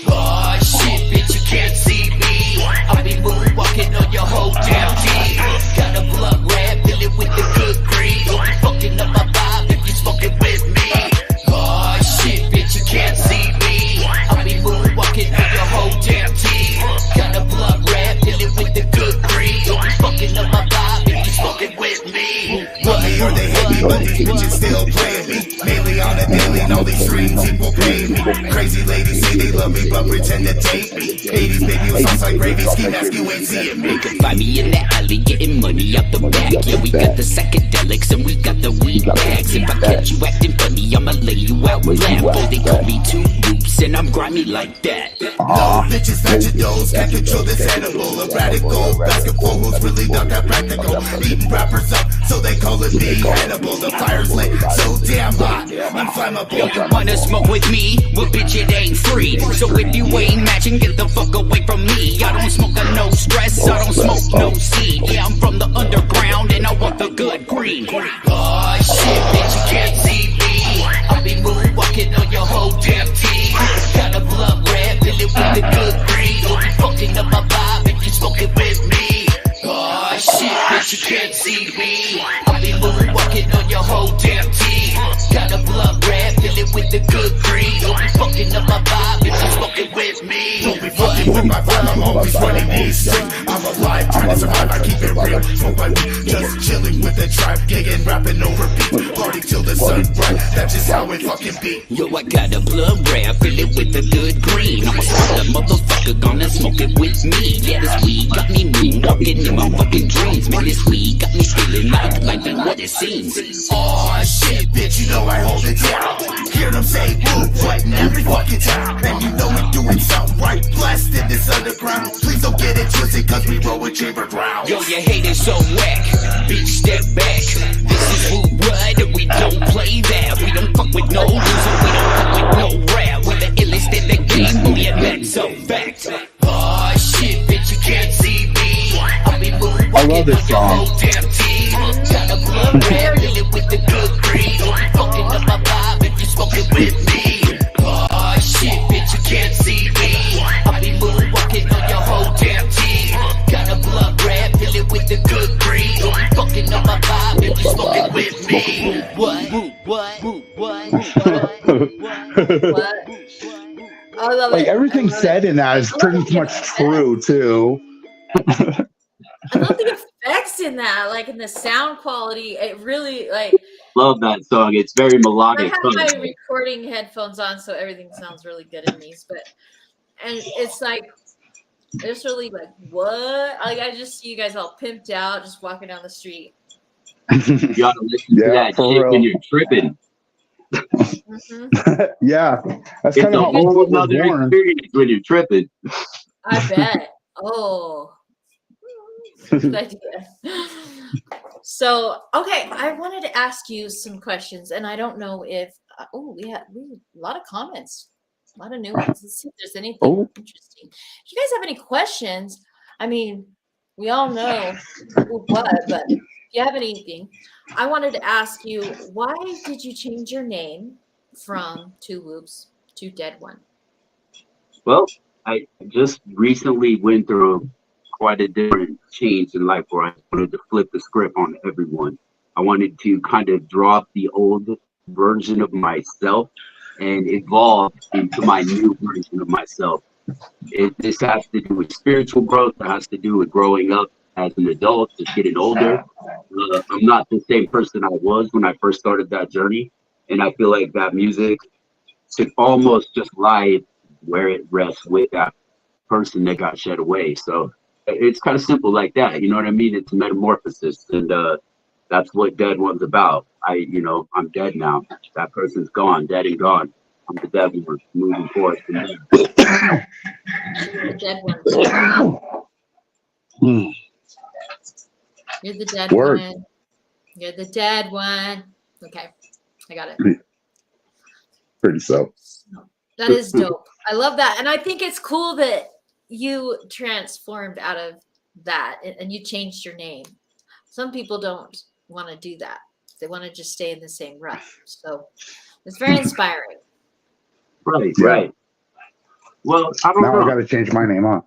Oh shit, bitch, you can't see me. I be moonwalking on your whole damn team. Got a blunt red, fill it with the good green. Don't be fucking up my vibe if you smoking with me. Oh shit, bitch, you can't see me. I be moonwalking on your whole damn team. Got a blunt red, fill it with the good green. Don't be fucking up my vibe if you smoking with me. Love me or they hate me, but these bitches still playing me. Mainly on the daily, and all these streams equal pay me. Crazy ladies say they love me, but pretend to date me. 80s baby with songs like gravy, ski mask, you ain't seeing me. You can find me in the alley getting money out the back. Yeah, we got the psychedelics and we got the weed bags. If I catch you acting funny, I'ma lay you out flat. Oh, they call me two loops and I'm grimy like that. No bitches at your nose, can't control this animal. A radical basketball who's really not that practical. Eating rappers up, so they calling me Hannibal. The fire's lit, so damn hot, I'm flammable. You wanna smoke with me? Well, bitch, it ain't free. So if you ain't matching, get the fuck away from me. I don't smoke a no stress, I don't smoke no seed. Yeah, I'm from the underground and I want the good green. Oh shit, bitch, you can't see me. I be moonwalking on your whole damn team. Got a blunt red, fill it with the good green. Don't be fucking up my vibe if you smoking with me. Oh shit, bitch, you can't see me. I be moonwalking on your whole damn team. Got a blunt red, fill it with the good green. Don't be fucking up my vibe if you smoking with me. Don't be fucking with my vibe, I'm always running these strings. I'm alive, trying to survive, I keep it real. Smoke my weed, just chilling with the tribe. Gigging, rapping over beat, party till the sun bright. That's just how it fucking be. Yo, I got a blood red, fill it with the good green. I'ma spot the motherfucker motherfucker gonna smoke it with me. Yeah, this weed got me moonwalking in my fucking dreams. Man, this weed got me feeling like life ain't what it seems. Oh shit, bitch, you know I hold it down. Hear them say move right in every fucking town. And you know we doing something right, blessed in this underground. Please don't get it twisted, cause we roll with chamber ground. Yo, you haters so whack, bitch, step back. This is who what, and we don't play that. We don't fuck with no loser, we don't fuck with no rap. We the illest in the game, oh yeah, that's a fact. Oh shit, bitch, you can't see me. I'll be moving. I love this song. Damn team, got a blood red, fill it with the good green. Fucking up my vibe if you smoking with me. Oh shit, bitch, you can't see me. I'll be moving, walking on your whole damn team. Got a blood red, fill it with the good green. Fucking up my vibe if you smoking with me. What? I love Like it. everything I love said it. in that is I love pretty the much effects. true too. I love the effects in that, like in the sound quality. It really like Love that song. It's very I melodic. have my recording headphones on, so everything sounds really good in these. But and it's like it's really like what? Like I just see you guys all pimped out, just walking down the street. You gotta listen to Yeah, that for shit real. when you're tripping. Hmm. Yeah, that's It's kind a of how whole Bigfoot was other born. experience when you're tripping. I bet. Oh, good idea. So, okay, I wanted to ask you some questions, and I don't know if we had a lot of comments, a lot of new ones. Let's see if there's anything Oh. interesting. If you guys have any questions, I mean, we all know what, but if you have anything, I wanted to ask you, why did you change your name from Two Whoops to Dead One? Well, I just recently went through quite a different change in life where I wanted to flip the script on everyone. I wanted to kind of drop the old version of myself and evolve into my new version of myself. This has to do with spiritual growth. It has to do with growing up as an adult, just getting older. I'm not the same person I was when I first started that journey. And I feel like that music should almost just lie where it rests with that person that got shed away. So it's kind of simple like that. You know what I mean? It's a metamorphosis. And that's what Dead One's about. I'm dead now. That person's gone, dead and gone. I'm the dead one moving forward from there. The Dead One. Mm. You're the dead Word. one. You're the dead one. Okay, I got it. Pretty so. That is dope. I love that. And I think it's cool that you transformed out of that and you changed your name. Some people don't want to do that. They want to just stay in the same rut. So it's very inspiring. Right, Yeah. right. Well, I don't Now I know. got to change my name, huh?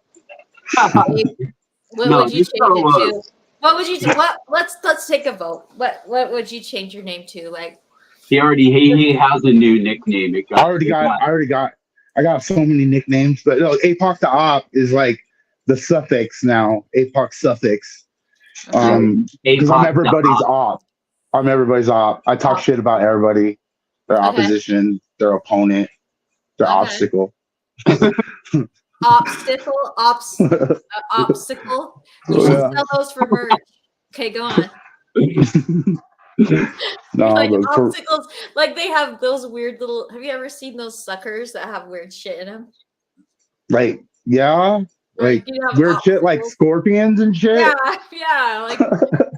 What No, would you you change still it to? What would you do? Let's take a vote. What would you change your name to? Like he has a new nickname. I got so many nicknames, but no, APOC the Op is like the suffix now. APOC suffix. Because I'm everybody's op. I'm everybody's op. I talk shit about everybody. Their Okay. opposition, their opponent, their Okay. obstacle. obstacle. You should Yeah. sell those for merch. Okay, go on. No, Like but for, obstacles, like they have those weird little. Have you ever seen those suckers that have weird shit in them? like, yeah, like you have weird shit like obstacles. scorpions and shit. Yeah, like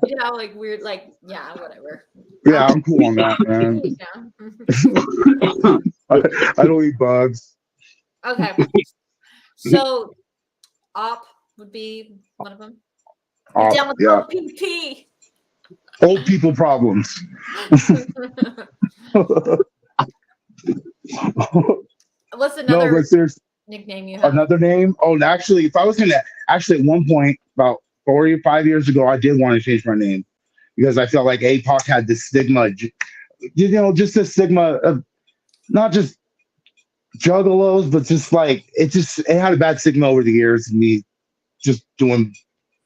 you have like weird, like whatever. Yeah, I'm cool on that, man. I don't eat bugs. Okay, so op would be one of them. You're down with Yeah, OPP. old people problems. What's No, another but seriously, nickname you have? another name. Oh, and actually, if I was gonna at one point about 4 or 5 years ago, I did want to change my name because I felt like APOC had this stigma, just this stigma of not just juggalos, but just like it had a bad stigma over the years of me just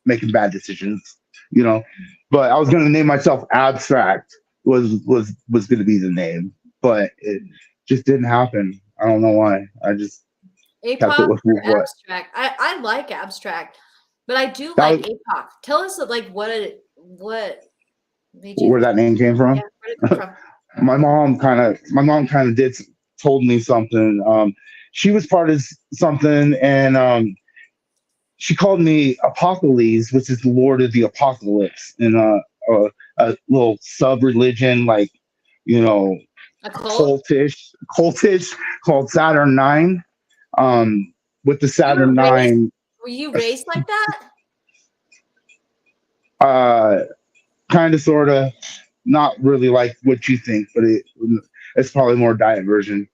making bad decisions, But I was gonna name myself Abstract was gonna be the name, but it just didn't happen. I don't know why. I just kept it APOC with or what abstract? I like abstract, but I do that like was, APOC. Tell us like what made you where that name came yeah, from. where did it come from? My mom kind of told me something. She was part of something, and she called me Apocalypse, which is the Lord of the Apocalypse, in a little sub religion, like, you know, A cult? cultish called Saturn 9. With the You were Saturn raised 9, were you raised like that? uh, kind of, sort of, not really like what you think, but it's probably more diet version,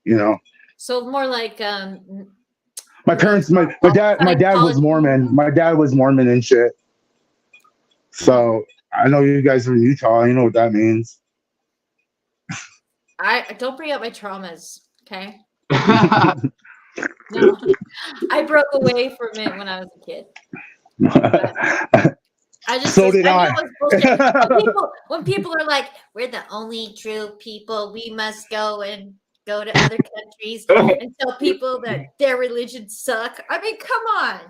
you know. So more like My parents, my dad was Scientology. Mormon. My dad was Mormon and shit. So I know you guys are in Utah. You know what that means. I don't bring up my traumas, okay? No, I broke away from it when I was a kid. I just So did I I. know it's bullshit. When people are like, "We're the only true people. We must go to other countries and tell people that their religions suck." I mean, come on.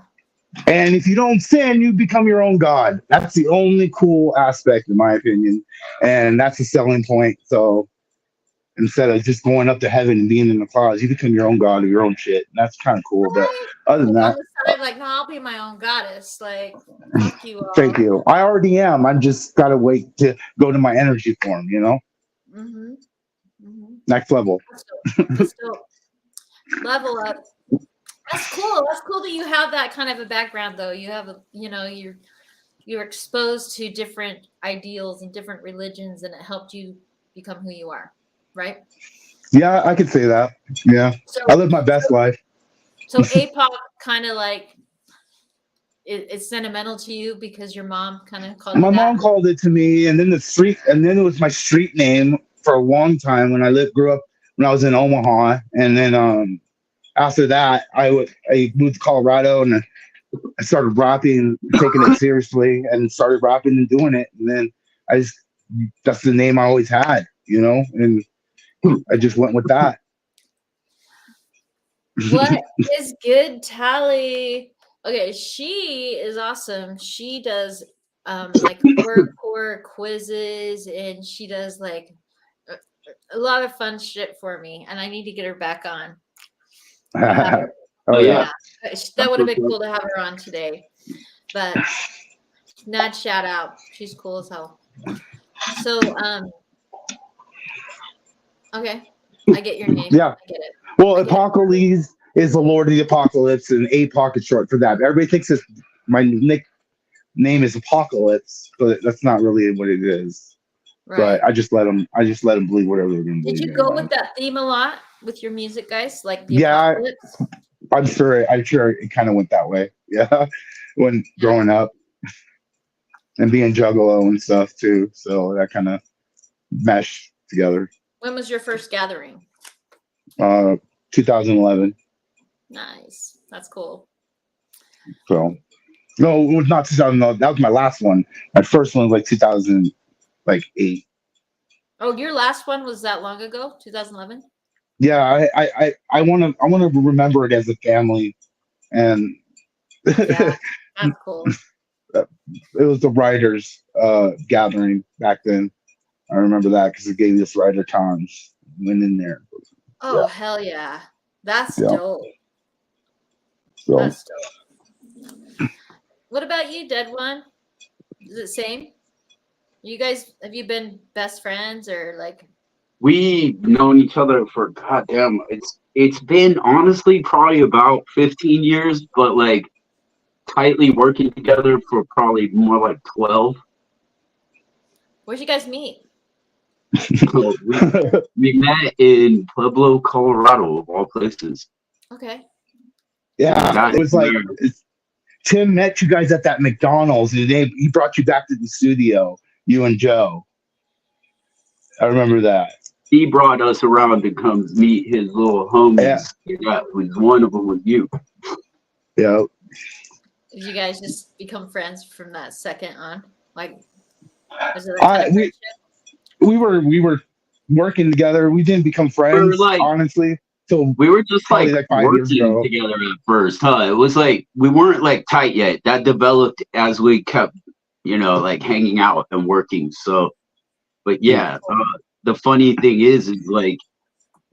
And if you don't sin, you become your own god. That's the only cool aspect, in my opinion, and that's a selling point. So instead of just going up to heaven and being in the clouds, you become your own god of your own shit. And that's kind of cool. But Right? other than On that, the side, like, no, I'll be my own goddess. Like, fuck you all. thank you. I already am. I'm just gotta wait to go to my energy form. Mm-hmm. Mm-hmm. Next level. That's dope. Level up. That's cool. That's cool that you have that kind of a background, though. You have you're exposed to different ideals and different religions, and it helped you become who you are, right? Yeah, I could say that. Yeah, So, I live my best life. so APOC kind of like it's sentimental to you because your mom kind of called My you that. mom called it to me, and then it was my street name for a long time when grew up when I was in Omaha, and then after that I moved to Colorado, and I started rapping, taking it seriously, and started rapping and doing it, and then that's the name I always had, and I just went with that. What is good, Tally? Okay, she is awesome. She does like horrorcore quizzes, and she does like a lot of fun shit for me, and I need to get her back on. Oh yeah. That would have been cool to have her on today. But not shout out. She's cool as hell. So okay. I get your name. Yeah. I get it. Well, Apocalypse is the Lord of the Apocalypse, and APOC is short for that. Everybody thinks my nickname is Apocalypse, but that's not really what it is. Right. But I just let them believe whatever they're going to believe. Did you go with that theme a lot with your music, guys? Like the Apocalypse? I'm sure it kind of went that way. Yeah, when growing up and being Juggalo and stuff too, so that kind of meshed together. When was your first gathering? 2011. Nice. That's cool. So, no, it was not 2011. That was my last one. My first one was like 2008. Oh, your last one was that long ago? 2011? Yeah, I want to remember it as a family, and yeah, that's cool. It was the writers' gathering back then. I remember that because it gave us writer times. Went in there. Oh yeah. Hell yeah, that's dope. So. That's dope. What about you, Dead One? Is it same? You guys, have you been best friends or like? We've known each other for goddamn. It's been honestly probably about 15 years, but like tightly working together for probably more like 12. Where'd you guys meet? we met in Pueblo, Colorado, of all places. Okay. Yeah, it was like Tim met you guys at that McDonald's, and he brought you back to the studio, you and Joe. I remember that. He brought us around to come meet his little homies. Yeah, one of them was you. Yeah. Did you guys just become friends from that second on? Like, was it we were working together. We didn't become friends, honestly. So We were just Probably like, like 5 years working ago. together at first, huh? It was like we weren't like tight yet. That developed as we kept, like hanging out and working. So, but yeah, the funny thing is like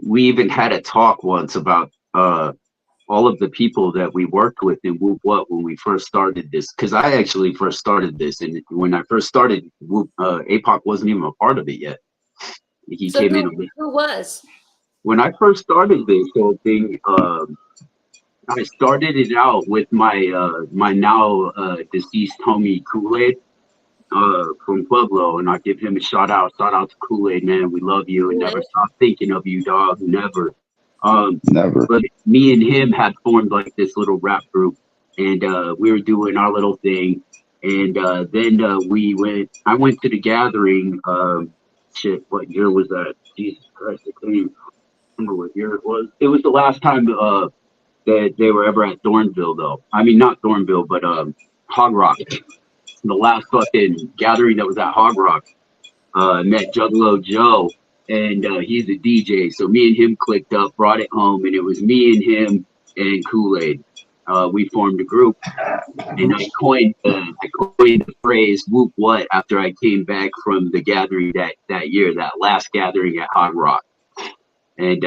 we even had a talk once about all of the people that we worked with in Whoop What when we first started this. Because I actually first started this, and when I first started, Whoop, APOC wasn't even a part of it yet. He So came in. who was? When I first started this whole thing, I started it out with my now deceased homie Kool-Aid from Pueblo, and I give him a shout out. Shout out to Kool-Aid, man. We love you and never stop thinking of you, dog. Never. Never. But me and him had formed like this little rap group, and we were doing our little thing. And then I went to the gathering. Shit, what year was that? Jesus Christ, I can't even remember what year it was. It was the last time that they were ever at Thornville, though. I mean, not Thornville, but Hog Rock. The last fucking gathering that was at Hog Rock. Met Juggalo Joe, and he's a DJ. So me and him clicked up, brought it home, and it was me and him and Kool-Aid. We formed a group, and I coined the phrase "Whoop What" after I came back from the gathering that year, that last gathering at Hog Rock. And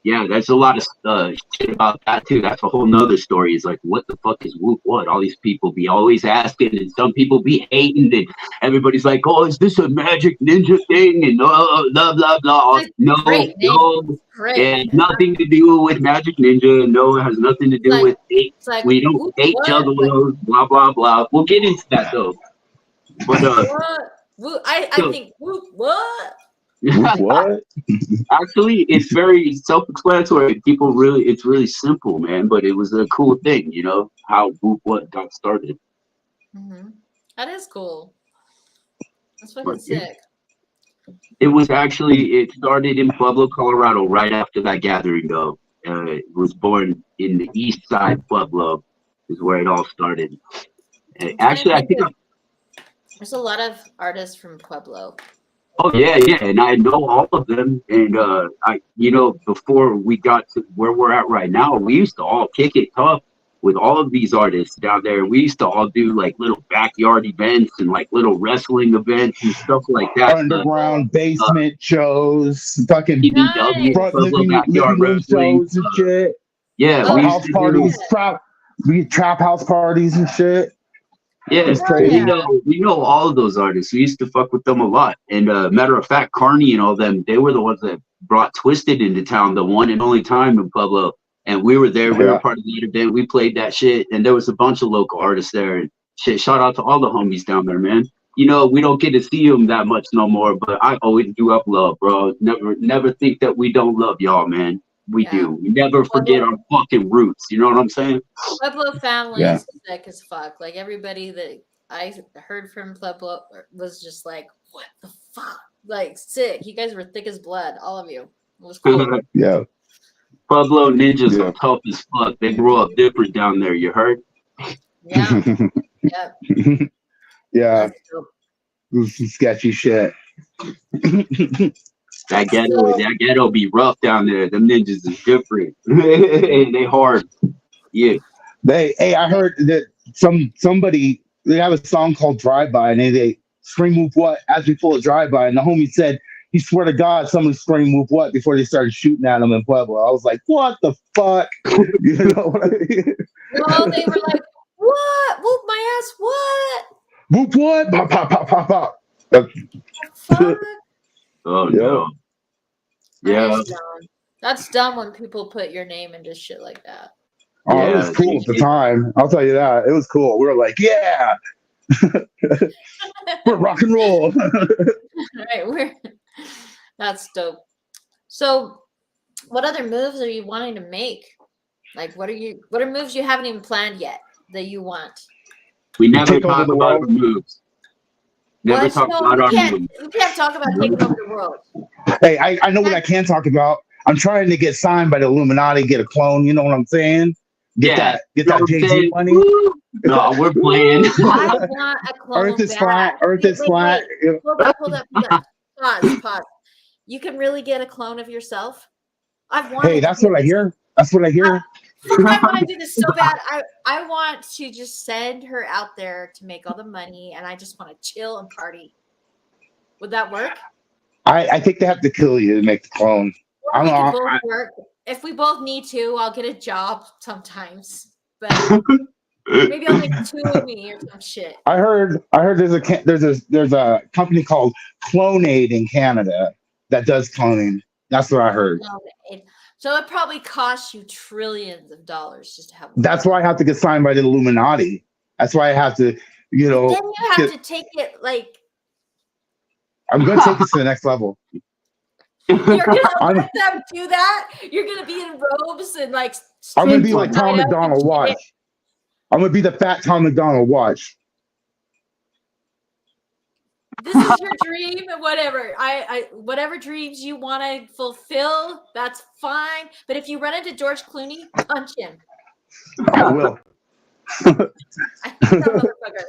yeah, that's a lot of shit about that too. That's a whole nother story. It's like, what the fuck is Whoop What? All these people be always asking, and some people be hating, and everybody's like, oh, is this a magic ninja thing? And blah blah blah. No, Great name. no, Great. it has nothing to do with magic ninja. No, it has nothing to do with hate. It's like, We don't Whoop hate What? juggalos. Blah blah blah. We'll get into that though. But What? I think Whoop What? What? actually, it's very self-explanatory. It's really simple, man. But it was a cool thing, how Whoop What got started. Mm-hmm. That is cool. That's fucking sick. It started in Pueblo, Colorado, right after that gathering, though. It was born in the east side, Pueblo, is where it all started. And actually, I think. There's a lot of artists from Pueblo. Oh yeah, and I know all of them. And before we got to where we're at right now, we used to all kick it tough with all of these artists down there. We used to all do like little backyard events and like little wrestling events and stuff like that. Underground basement shows, fucking PBW, front Pueblo living backyard room wrestling. shows and shit. Yeah, we House used to parties, trap house parties and shit. Yeah, It's crazy. we know all of those artists. We used to fuck with them a lot. And matter of fact, Carney and all them, they were the ones that brought Twisted into town, the one and only time in Pueblo. And we were there. We were part of that event. We played that shit, and there was a bunch of local artists there. And shit, shout out to all the homies down there, man. We don't get to see them that much no more, but I always do up love, bro. Never think that we don't love y'all, man. We do. We never forget our fucking roots. You know what I'm saying? Pueblo family is sick as fuck. Like everybody that I heard from Pueblo was just like, what the fuck? Like sick. You guys were thick as blood, all of you. It was cool. Yeah. Pueblo ninjas are tough as fuck. They grow up different down there. You heard? Yeah. Yeah. Yeah. That's dope. This is sketchy shit. That ghetto be rough down there. Them ninjas is different. They hard. Yeah. I heard that somebody, they have a song called Drive By, and they scream Whoop What as we pull a drive by, and the homie said he swore to God somebody screamed Whoop What before they started shooting at him in Pueblo. I was like, what the fuck? You know what I mean? Well, they were like, what? Whoop my ass, what? Whoop What? Pop, pop, pop, pop, pop. Fuck. Oh no. Yeah. That's dumb when people put your name into shit like that. Oh, it was cool at the time. I'll tell you that. It was cool. We were like, yeah. We're rock and roll. Right. That's dope. So what other moves are you wanting to make? Like what are moves you haven't even planned yet that you want? We never talk about our moves. Never talk about our moves. We can't talk about taking over the world. Hey, I know what I can talk about. I'm trying to get signed by the Illuminati, get a clone. You know what I'm saying? Get that Jay-Z money. No, we're playing. I want a clone. Earth is flat. Earth is flat. Hold up. Pause. You can really get a clone of yourself I've wanted. Hey, to that's do what I this. hear. That's what I hear. I want to do this so bad. I want to just send her out there to make all the money, and I just want to chill and party. Would that work? I think they have to kill you to make the clone. Or I we don't could know. both work. If we both need to, I'll get a job sometimes. But maybe I'll make two of me or some shit. I heard there's a company called Clonade in Canada that does cloning. That's what I heard. So it probably costs you trillions of dollars just to have. That's why I have to get signed by the Illuminati. That's why I have to, you know. Then you have to take it like. I'm going to take it to the next level. You're gonna let them do that. You're gonna be in robes and like. I'm going to be like Tom McDonald. Watch. I'm going to be the fat Tom McDonald. Watch. This is your dream, whatever. I whatever dreams you want to fulfill, that's fine. But if you run into George Clooney, punch him. I will. I hate that motherfucker.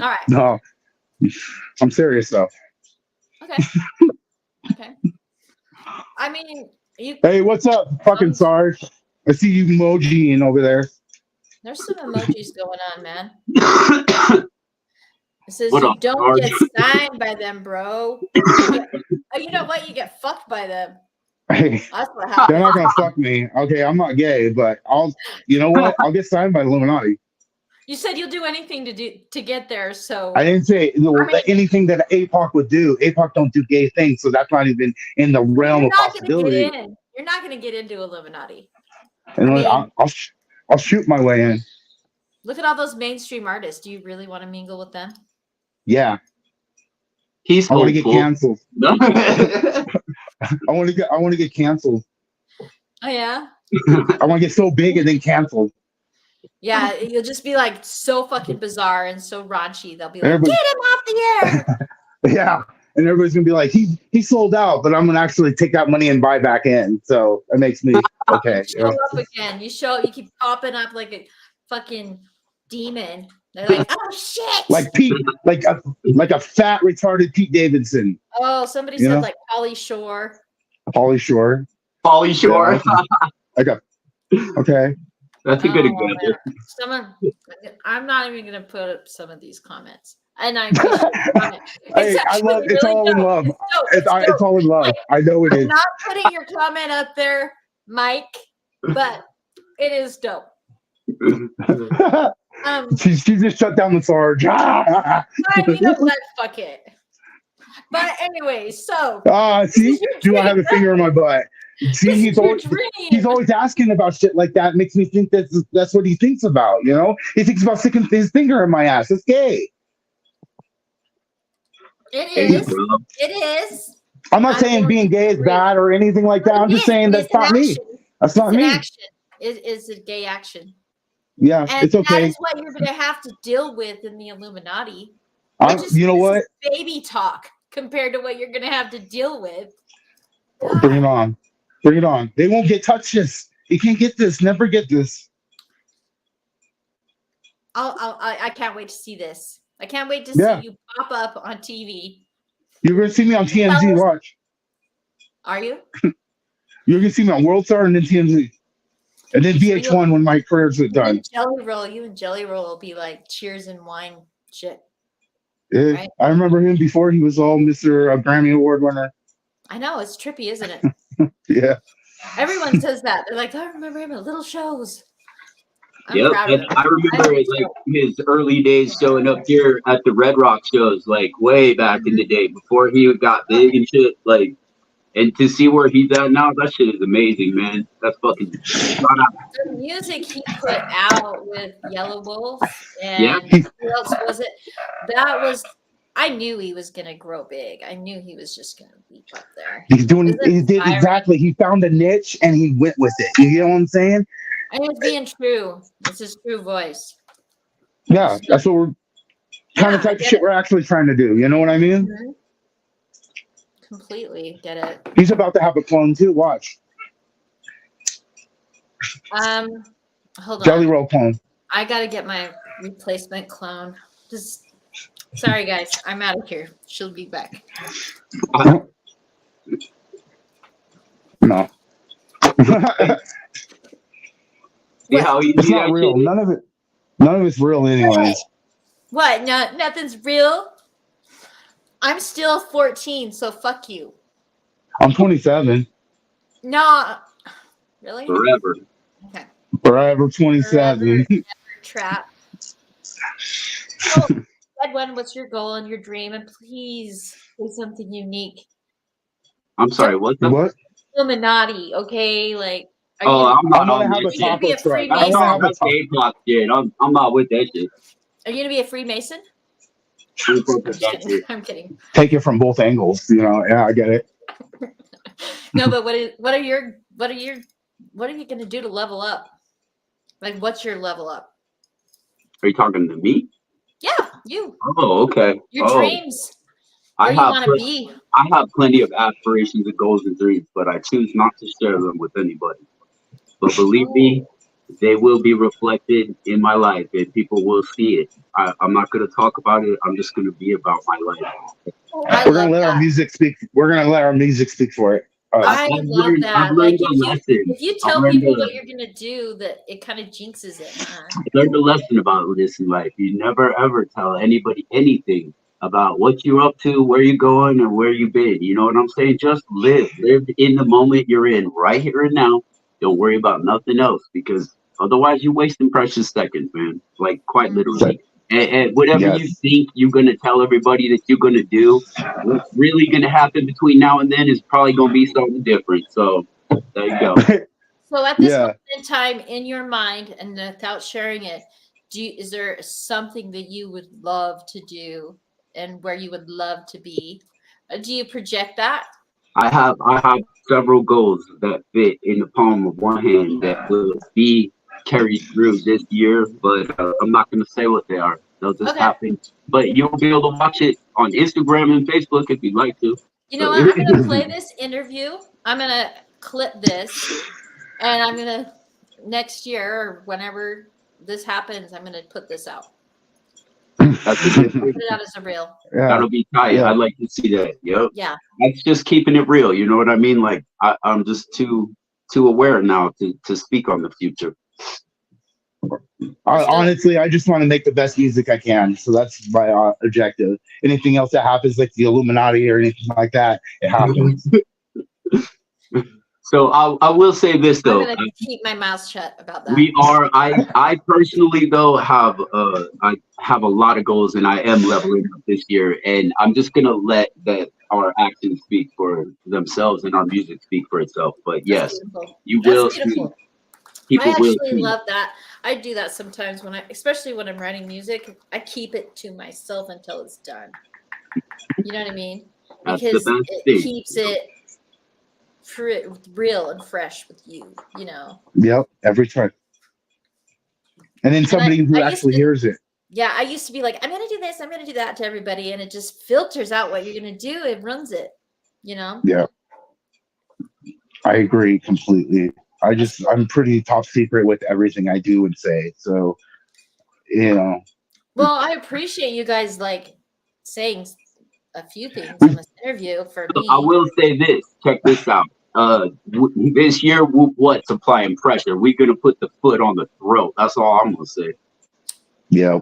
All right. No, I'm serious though. Okay. Okay. I mean, you. Hey, what's up, fucking Sarge? I see you emojiing over there. There's some emojis going on, man. It says What you up, don't Sarge? get signed by them, bro. You know what? You get fucked by them. Hey, That's what they're happened. not gonna fuck me. Okay, I'm not gay, but you know what? I'll get signed by Illuminati. You said you'll do anything to get there, so I didn't say anything that APOC would do. APOC don't do gay things, so that's not even in the realm you're of not gonna possibility. get in. You're not gonna get into Illuminati. And I mean- I'll shoot my way in. Look at all those mainstream artists. Do you really want to mingle with them? Yeah, He's I want to get hopeful. canceled. I want to get canceled. Oh yeah. I want to get so big and then canceled. Yeah, you'll just be like so fucking bizarre and so raunchy. They'll be like, Everybody- "Get him off the air!" Yeah, and everybody's gonna be like, he sold out, but I'm gonna actually take that money and buy back in. So it makes me okay. Show up again. You keep popping up like a fucking demon. They're like, "Oh shit!" Like Pete, like a fat retarded Pete Davidson, oh, somebody You said know? like Pauly Shore. Pauly Shore. Pauly Shore. Okay. That's a good Oh, example. man. I'm not even gonna put up some of these comments, and I appreciate the comment. Hey, I love. It's all in love. It's all in love. I know it I'm is. not putting your comment up there, Mike, but it is dope. she just shut down the Sarge. Fine, you know what? Fuck it. But anyway, so See, is your do I have a dream. finger in my butt? See, this is he's your always dream. he's always asking about shit like that. Makes me think that's what he thinks about. You know, he thinks about sticking his finger in my ass. It's gay. It There you is. go. It is. I'm not I saying don't being gay is agree. bad or anything like that. I'm It just is. saying that's It's an not me. action. That's not It's an me. action. It is a gay action. Yeah, And it's that okay. is what you're going to have to deal with in the Illuminati. You know what? Baby talk compared to what you're going to have to deal with. Bring it on. Bring it on. They won't get touch this. You can't get this. Never get this. I can't wait to see this. I can't wait to Yeah. see you pop up on TV. You're gonna see me on TMZ. Watch. Are you? You're gonna see me on World Star and then TMZ, and then VH1 when my careers are done. You and Jelly Roll will be like cheers and wine shit. Yeah, Right. I remember him before he was all Mr. Grammy Award winner. I know, it's trippy, isn't it? Yeah. Everyone says that. They're like, I remember him at little shows. I'm Yep, proud of and him. I remember I it, like his early days showing up here at the Red Rock shows, like way back in the day before he got big and shit. Like, and to see where he's at now, that shit is amazing, man. That's fucking. The music he put out with Yellow Wolf and Yeah. who else was it? That was. I knew he was gonna grow big. I knew he was just gonna be up there. He did inspiring. exactly. He found a niche and he went with it. You know what I'm saying? And he's being true. It's his true voice. Yeah, that's what we're kind Yeah, of type I of get shit it. we're actually trying to do. You know what I mean? Mhm. Completely get it. He's about to have a clone too. Watch. Hold Jelly on. Roll clone. I gotta get my replacement clone. Just sorry guys, I'm out of here. She'll be back. No. See how easy It's not that real. shit is? None of it's real anyways. What? No, nothing's real. I'm still 14, so fuck you. I'm 27. No, really? Forever. Okay. Forever 27. Trap. So, Edwin, what's your goal and your dream? And please say something unique. I'm sorry, what the? What? Illuminati, okay? Like, are Oh, you I'm not I on want to have that a shit. Gonna be taco a truck. I Freemason? want to have a That's taco. K-pop shit. I'm not with that shit. gonna be a Freemason? I'm fucking I'm with just that kidding. shit. I'm kidding. Take it from both angles. You know, yeah, I get it. No, but what are you gonna do to level up? Like, what's your level up? Are you talking to me? Yeah, you. Oh, okay. Your Oh, dreams. I Where you have want to be. I have plenty of aspirations and goals and dreams, but I choose not to share them with anybody. But believe me, they will be reflected in my life, and people will see it. I'm not going to talk about it. I'm just going to be about my life. I We're love gonna let our that. music speak. We're gonna let our music speak for it. I love that. I've Like, learned a lesson. if you I've tell learned people a- what you're gonna do, that it kind of jinxes it. Huh? I learned a lesson about this in life. You never ever tell anybody anything about what you're up to, where you're going, or where you've been. You know what I'm saying? Just live in the moment you're in, right here and now. Don't worry about nothing else, because otherwise you're wasting precious seconds, man. Like, quite literally. And whatever Yes. you think you're gonna tell everybody that you're gonna do, what's really gonna happen between now and then is probably gonna be something different. So there you go. So at this Yeah. moment in time, in your mind, and without sharing it, is there something that you would love to do, and where you would love to be? Do you project that? I have several goals that fit in the palm of one hand that will be carried through this year, but I'm not going to say what they are. They'll just Okay. happen. But you'll be able to watch it on Instagram and Facebook if you'd like to. You know what? I'm gonna play this interview. I'm gonna clip this, and I'm gonna next year or whenever this happens, I'm gonna put this out. That's a good thing. Put it out as a reel. Yeah. That'll be tight. Yeah. I'd like to see that. Yep. Yeah. That's just keeping it real. You know what I mean? Like I'm just too aware now to speak on the future. Honestly, I just want to make the best music I can. So that's my objective. Anything else that happens, like the Illuminati or anything like that, it happens. So I will say this though. I'm gonna keep my mouth shut about that. We are. I personally though have I have a lot of goals, and I am leveling up this year. And I'm just gonna let our actions speak for themselves and our music speak for itself. But yes, That's beautiful. you That's will beautiful. see. People I will actually see. love that. I do that sometimes especially when I'm writing music. I keep it to myself until it's done. You know what I mean? That's the Because best it thing. keeps it real and fresh with you. You know. Yep, every time. And then somebody who I used actually to- hears it. Yeah, I used to be like, I'm gonna do this, I'm gonna do that to everybody, and it just filters out what you're gonna do. It runs it. You know. Yeah. I agree completely. I'm pretty top secret with everything I do and say. So, you know. Well, I appreciate you guys like saying a few things in this interview for me. I will say this. Check this out. This year, what's applying pressure? We're gonna put the foot on the throat. That's all I'm gonna say. Yeah.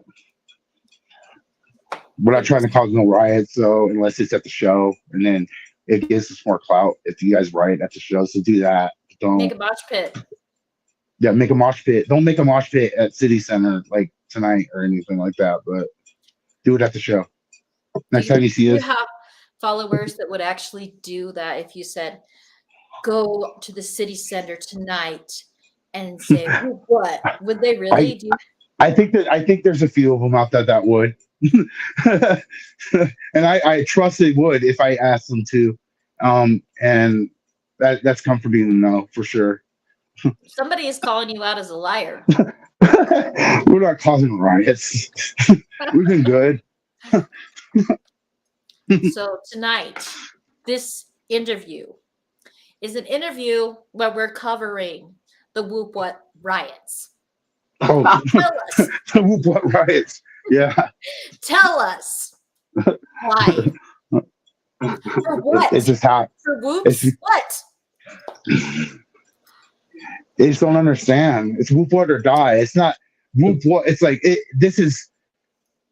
We're not trying to cause no riots, though, unless it's at the show. And then it gives us more clout if you guys riot at the show. So do that. Don't Make a mosh pit. make a mosh pit. Don't make a mosh pit at City Center like tonight or anything like that. But do it at the show. Next time you see You us. have followers that would actually do that if you said, go to the city center tonight and say, what? Would they really do? I think there's a few of them out there that would. And I trust they would if I asked them to. And that's come from being a no for sure. Somebody is calling you out as a liar. We're not causing riots. We've been good. So tonight, this interview is an interview where we're covering the Whoop What riots. Oh, Tell us. what riots? Yeah. Tell us why. For what? It's just hot. For Whoops? it's- What? They just don't understand. It's whoop what or die. It's not whoop what. It's like this is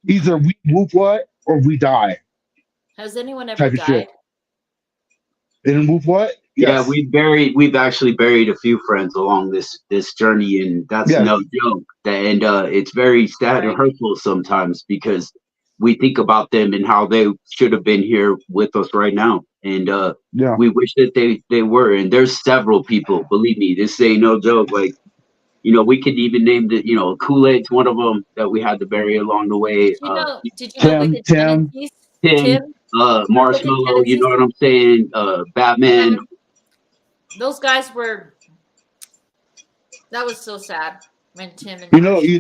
either we whoop what or we die Has anyone ever type of died? shit. And whoop what? Yeah, Yes. we've actually buried a few friends along this journey, and that's Yeah. no joke. And it's very sad and hurtful sometimes because we think about them and how they should have been here with us right now, and Yeah. we wish that they were. And there's several people, believe me, this ain't no joke. Like, we could even name the Kool-Aid's one of them that we had to bury along the way. Did you know Wicked Tim, Tendencies? Tim, Marshmallow, you know what I'm saying? Batman. Those guys were. That was so sad when Tim and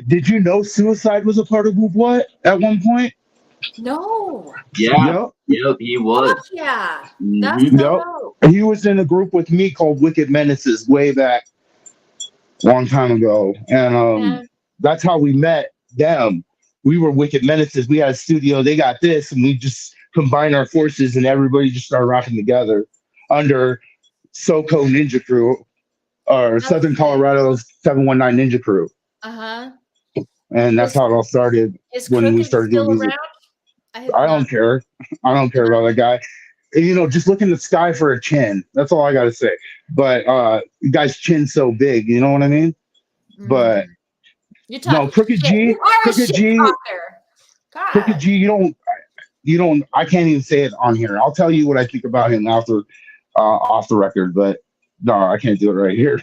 Did you know suicide was a part of whoop what at one point? No. Yeah, yep, he was. Fuck yeah. Mhm. That's so Yep. dope. And he was in a group with me called Wicked Menaces way back long time ago. And Yeah. that's how we met them. We were Wicked Menaces. We had a studio, they got this, and we just combined our forces and everybody just started rocking together under SoCo Ninja Crew or Southern Colorado 719 Ninja Crew. Uh-huh. And that's how it all started. Is When we Crooked started still doing music. around? have I don't not- care. I don't care about that guy. And, just look in the sky for a chin. That's all I got to say. But the guy's chin's so big. You know what I mean? But You're no, talking Crooked shit. G, You are a Crooked shit G, talker. God. Crooked G, you don't, I can't even say it on here. I'll tell you what I think about him after, off the record, but no, I can't do it right here.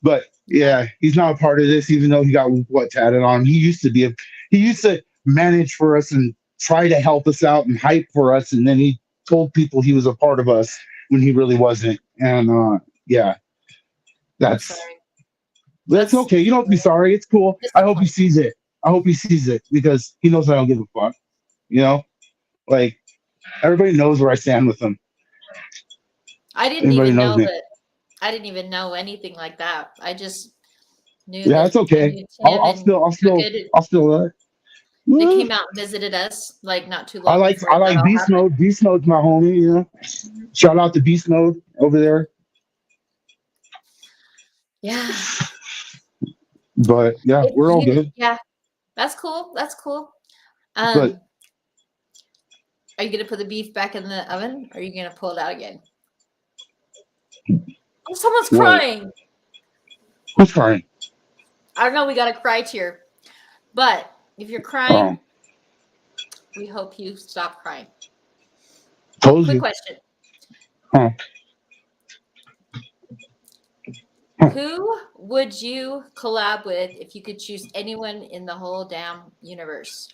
But yeah, he's not a part of this, even though he got what tatted on him. He used to manage for us and try to help us out and hype for us. And then he told people he was a part of us when he really wasn't. And yeah, that's Sorry. okay. You don't have to be sorry. It's cool. It's I hope he fine. sees it. I hope he sees it because he knows I don't give a fuck. Like everybody knows where I stand with him. I didn't Everybody even knows know me. that. I didn't even know anything like that. I just knew. Yeah, that it's okay. I knew Tim I'll and still Crooked, and they Woo. came out and visited us like not too long. I like before that all Beast happened. Mode. Beast Mode's my homie. Shout out to Beast Mode over there. Yeah. But yeah, we're all good. Yeah, that's cool. That's cool. But- Are you gonna put the beef back in the oven, or are you gonna pull it out again? Oh, someone's What? crying. Who's crying? I don't know. We got a cry tear, but if you're crying, we hope you stop crying. Told Quick you. question. Huh. Who would you collab with if you could choose anyone in the whole damn universe?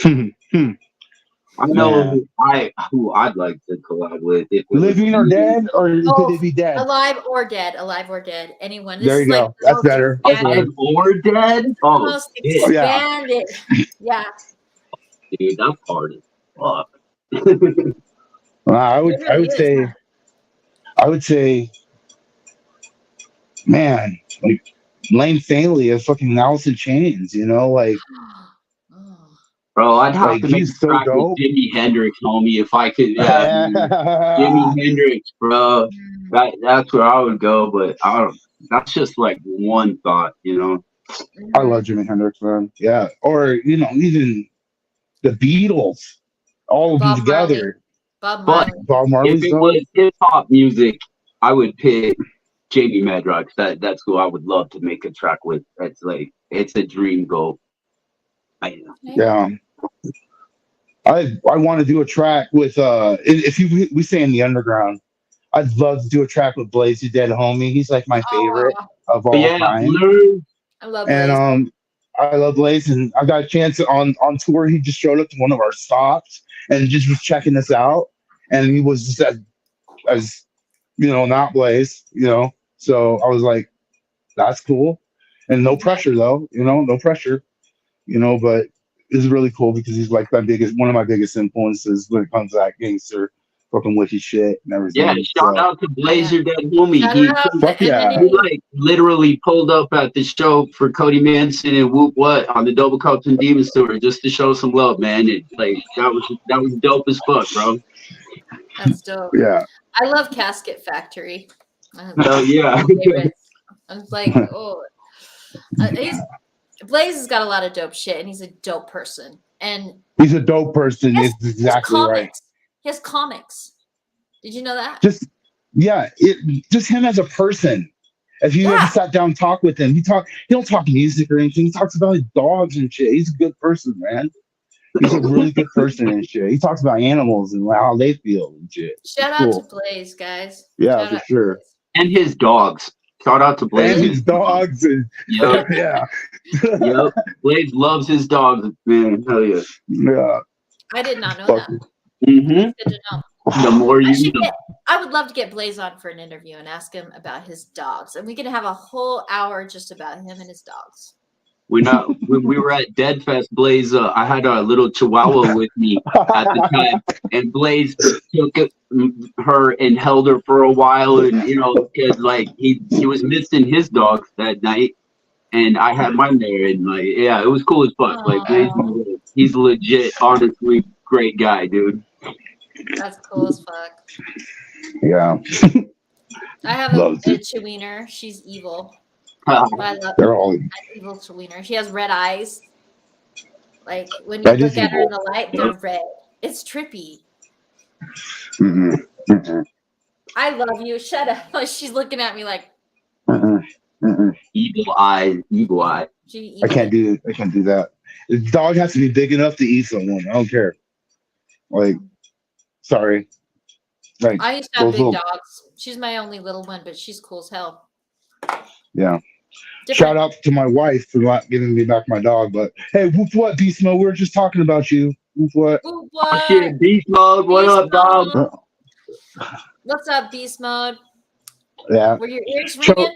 I know Man. who I'd like to collab with. If it was Living or me. dead, or Oh, could it be dead? Alive or dead? Alive or dead? Anyone? There you go. the That's most better. expanded- Alive or dead? Oh, most shit, Yeah. expanded. Yeah. dude, that part is fuck. I would It really is, say, huh? I would say, man, like Lane Staley as fucking Alice in Chains. Like Oh. Bro, I'd have Like, to make he's a so track dope. with Jimi Hendrix, homie, if I could. Yeah, Jimi Hendrix, bro. That's where I would go, but I don't. That's just like one thought. I love Jimi Hendrix, man. Yeah, or even the Beatles, all of them Bob together. Bob But- Marley. Bob If Marley's it done. was hip hop music, I would pick Jamie Madrox. That's who I would love to make a track with. That's like it's a dream goal. Yeah. I want to do a track with if we say in the underground, I'd love to do a track with Blaze, You Dead Homie. He's like my favorite of all But yeah, time. Blur, I love And Blaze. I love Blaze, and I got a chance on tour. He just showed up to one of our stops and just was checking us out, and he was just as not Blaze, So I was like, that's cool, and no pressure though, no pressure, But it's really cool because he's like one of my biggest influences when it comes to that gangster fucking witchy shit and everything. yeah, shout out to Blazer, that homie. Shout He, out to fuck yeah. Eminem. he like literally pulled up at the show for Cody Manson and Whoop What on the Double Cups and Demons tour just to show some love, man. It like that was dope as fuck, bro. That's dope. Yeah. I love Casket Factory. Hell yeah. Favorites. I was like, oh, Blaze has got a lot of dope shit, and he's a dope person. And He's a dope person. Yes, It's exactly right. comics. He has comics. Did you know that? Just just him as a person. If you ever sat down and talk with him, he don't talk music or anything. He talks about his dogs and shit. He's a good person, man. He's a really good person and shit. He talks about animals and how they feel and shit. Shout out to Blaze, guys. Yeah, Shout for out to sure. Blaze. And his dogs. Shout out to Blaze. And his dogs and Yep. yeah. Yep. Blaze loves his dogs, man. Hell yeah. Yeah. I did not know Fuck. that. Mm-hmm. Good to know. The more you know. I would love to get Blaze on for an interview and ask him about his dogs, and we can have a whole hour just about him and his dogs. When we were at Dead Fest, Blaze, I had a little Chihuahua with me at the time, and Blaze took her and held her for a while, and because like he was missing his dogs that night, and I had mine there, and like yeah, it was cool as fuck. Like Blaze, he's legit, honestly, great guy, dude. That's cool as fuck. Yeah. I have a Loves it. Chewiener. She's evil. I love They're all an evil Chewiener. She has red eyes. Like when you That look is at her in evil. the light, they're red. It's trippy. mm-mm, mm-mm, I love you. Shut up. She's looking at me like mm-mm, mm-mm. Evil eye, evil eye. she. I can't do that. The dog has to be big enough to eat someone. I don't care. Like, sorry. Like, I used to have those big little- dogs. She's my only little one, but she's cool as hell. yeah. Different. Shout out to my wife for not giving me back my dog. But hey, whoop what, Beast Mode? We were just talking about you. Whoop what? Ooh, Oh, what? shit, beast mode. What Beast up, dog? mode. What's up, Beast Mode? Yeah. Were your ears Cho- ringing?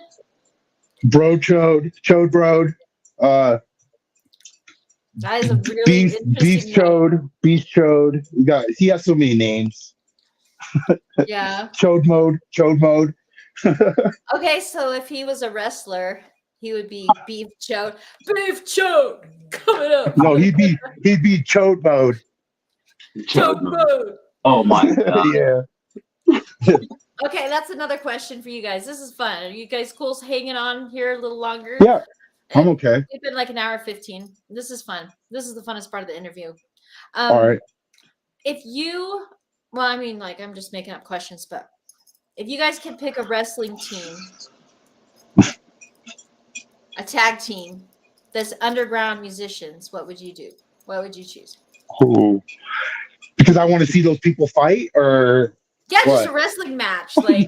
Bro Chode Broad. That is a really Beast interesting Beast Chode. He has so many names. name. Yeah. Chode Mode. Okay, so if he was a wrestler, he would be Beef Chode. Beef Chode coming up. No, he'd be Chode Mode. Chode Mode. Oh my god. Yeah. Okay, that's another question for you guys. This is fun. Are you guys cool hanging on here a little longer? Yeah. I'm okay. It's been like an hour 15. This is fun. This is the funnest part of the interview. All right. If you, well, I mean, like, I'm just making up questions, but if you guys could pick a wrestling team, a tag team that's underground musicians, what would you do? What would you choose? Ooh. Because I want to see those people fight, or Yeah, just What? a wrestling match. Like,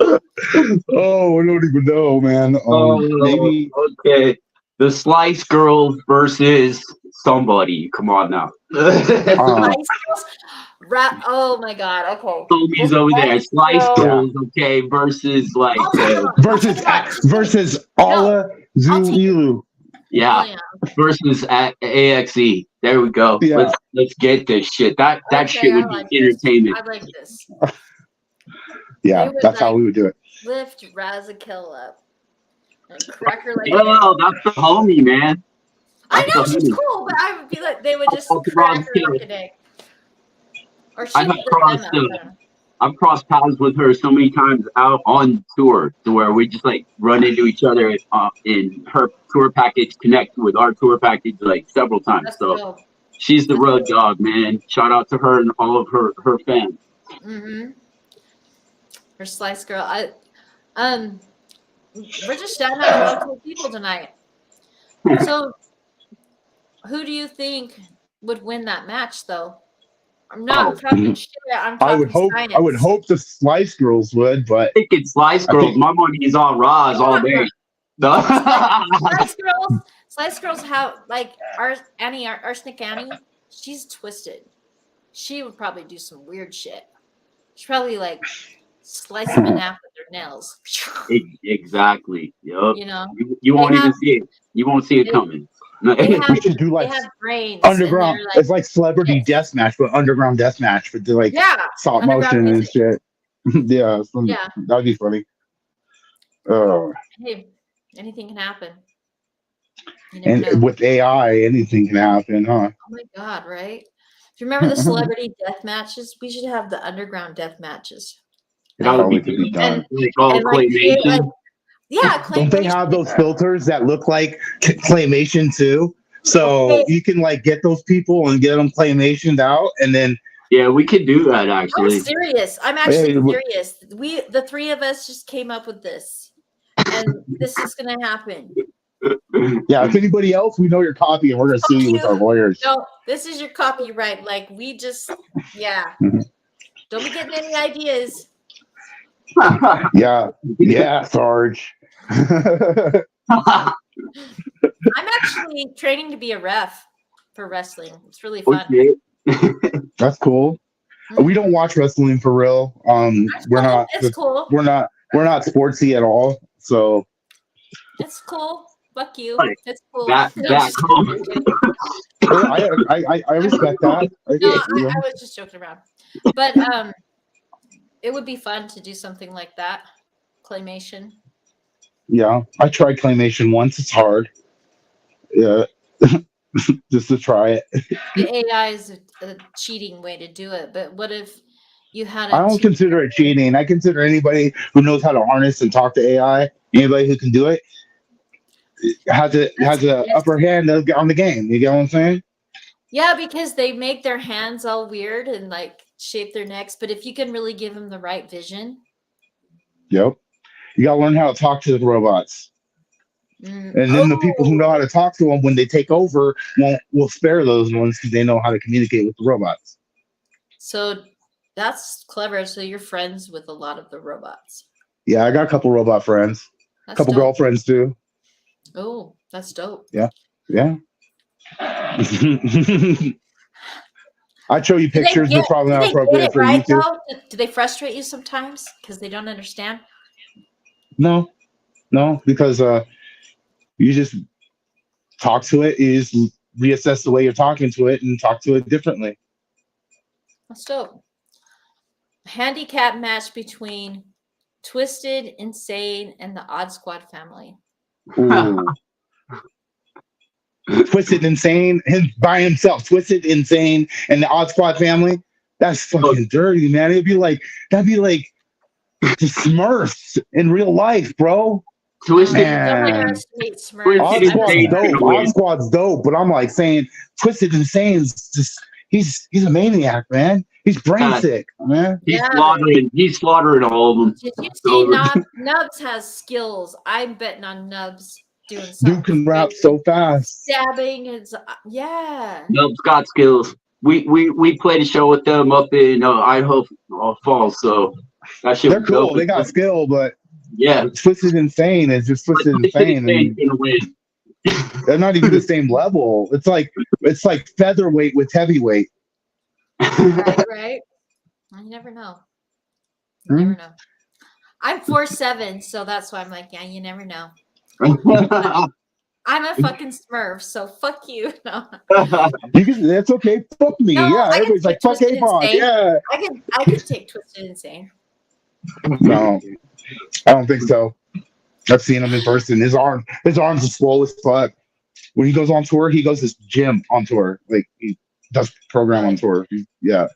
oh, I don't even know, man. Maybe Okay. The Slice Girls versus somebody. Come on now. Uh, oh my God. Okay. Toby's over there. Slice Girls. Girls, okay, versus like I'll talk about- versus Ala Zulu. Oh, yeah, yeah. versus AXE. There we go. Yeah. Let's get this shit. That Okay, shit would I like be this. entertainment. I like this. Yeah, They would, that's how like- we would do it. Lift Razakill up and crack her like. Oh, that's the homie, man. I know that's the she's homie. cool, but I would be like, they would just I'll crack her Razakill. like a dick. Or she I would have lift them crossed up. the- I don't know. I've crossed paths with her so many times out on tour, to where we just like run into each other in her tour package, connect with our tour package like several times. That's So dope. she's the road dog, man. Shout out to her and all of her fans. Mm-hmm. Her Slice Girl. We're just shouting out a lot of cool people tonight. So, who do you think would win that match, though? I'm not talking shit. I'm talking I would hope. science. I would hope the Slice Girls would, but I think it's Slice I Girls. think- My money is on Roz all day. No. Slice Girls have like Arsenic Annie. She's twisted. She would probably do some weird shit. She'd probably like slice them in half with her nails. Exactly. Yup. You know, You won't They even have- see it. You won't see it they- coming. they have, we should do they like have brains. and underground. they're It's like celebrity Yes. deathmatch, but underground deathmatch, but do like yeah, stop underground motion and music. shit. Yeah, Yeah. that'd be funny. Hey, anything can happen. You never know. And with AI, anything can happen, huh? Oh my God, right? If you remember the celebrity death matches, we should have the underground death matches. That would Probably be could be done. like all and, like, create, claymation. like, yeah, Don't they have claymation. those filters that look like claymation too? So Okay. you can like get those people and get them claymationed out, and then Yeah, we could do that I'm actually. serious. I'm actually Hey, serious. The three of us just came up with this, and this is gonna happen. yeah. If anybody else, we know your copy, and we're gonna sue you with our lawyers. No, this is your copyright. Like we just, yeah. Mhm. Don't be getting any ideas. Yeah, Sarge. I'm actually training to be a ref for wrestling. It's really fun. Okay. That's cool. We don't watch wrestling for real. That's We're cool. not. It's cool. We're not sportsy at all. So It's cool. Fuck you. Like, It's cool. back home. I respect that. No, I was just joking around. But it would be fun to do something like that. Claymation. Yeah, I tried claymation once. It's hard. Yeah, just to try it. The AI is a cheating way to do it. But what if you had I don't consider it cheating. I consider anybody who knows how to harness and talk to AI, anybody who can do it, has an upper hand on the game. You get what I'm saying? Yeah, because they make their hands all weird and like shape their necks. But if you can really give them the right vision. Yep. You got to learn how to talk to the robots. And then the people who know how to talk to them when they take over will spare those ones because they know how to communicate with the robots. So that's clever. So you're friends with a lot of the robots. Yeah, I got a couple robot friends, a That's couple dope. girlfriends too. Oh, that's dope. Yeah. I'd show you Do they pictures. They're probably do not they get appropriate it for right, YouTube. though? Do they frustrate you sometimes because they don't understand? No, because you just talk to it. You just reassess the way you're talking to it and talk to it differently. That's dope. Handicap match between Twisted, Insane, and the Odd Squad family. Ooh. Twisted Insane, him by himself. Twisted Insane and the Odd Squad family. That's fucking dirty, man. That'd be like the Smurfs in real life, bro. Twisted. Don't Man. underestimate Smurfs. Odd Squad's dope. Odd Squad's dope, but I'm like saying Twisted Insane's just he's a maniac, man. He's brain sick, man. He's slaughtering all of them. Did you see Nubs has skills? I'm betting on Nubs doing something. Dude can rap so fast. Stabbing his yeah. Nub's got skills. We played a show with them up in Idaho Falls, so that shit. They're cool. They got skill, but yeah, Twisted Insane is just Twisted Insane. And gonna win. they're not even the same level. It's like featherweight with heavyweight. Right. You never know. You never know. I'm 4'7", so that's why I'm like, yeah, you never know. I'm a fucking Smurf, so fuck you. No. That's okay. Fuck me. No, yeah, I can everybody's like, take fuck Twisted Avon. Insane. Yeah. I can take Twisted Insane. No, I don't think so. I've seen him in person. His arms are swole as fuck. When he goes on tour, he goes to this gym on tour. Like he does program on tour. Yeah.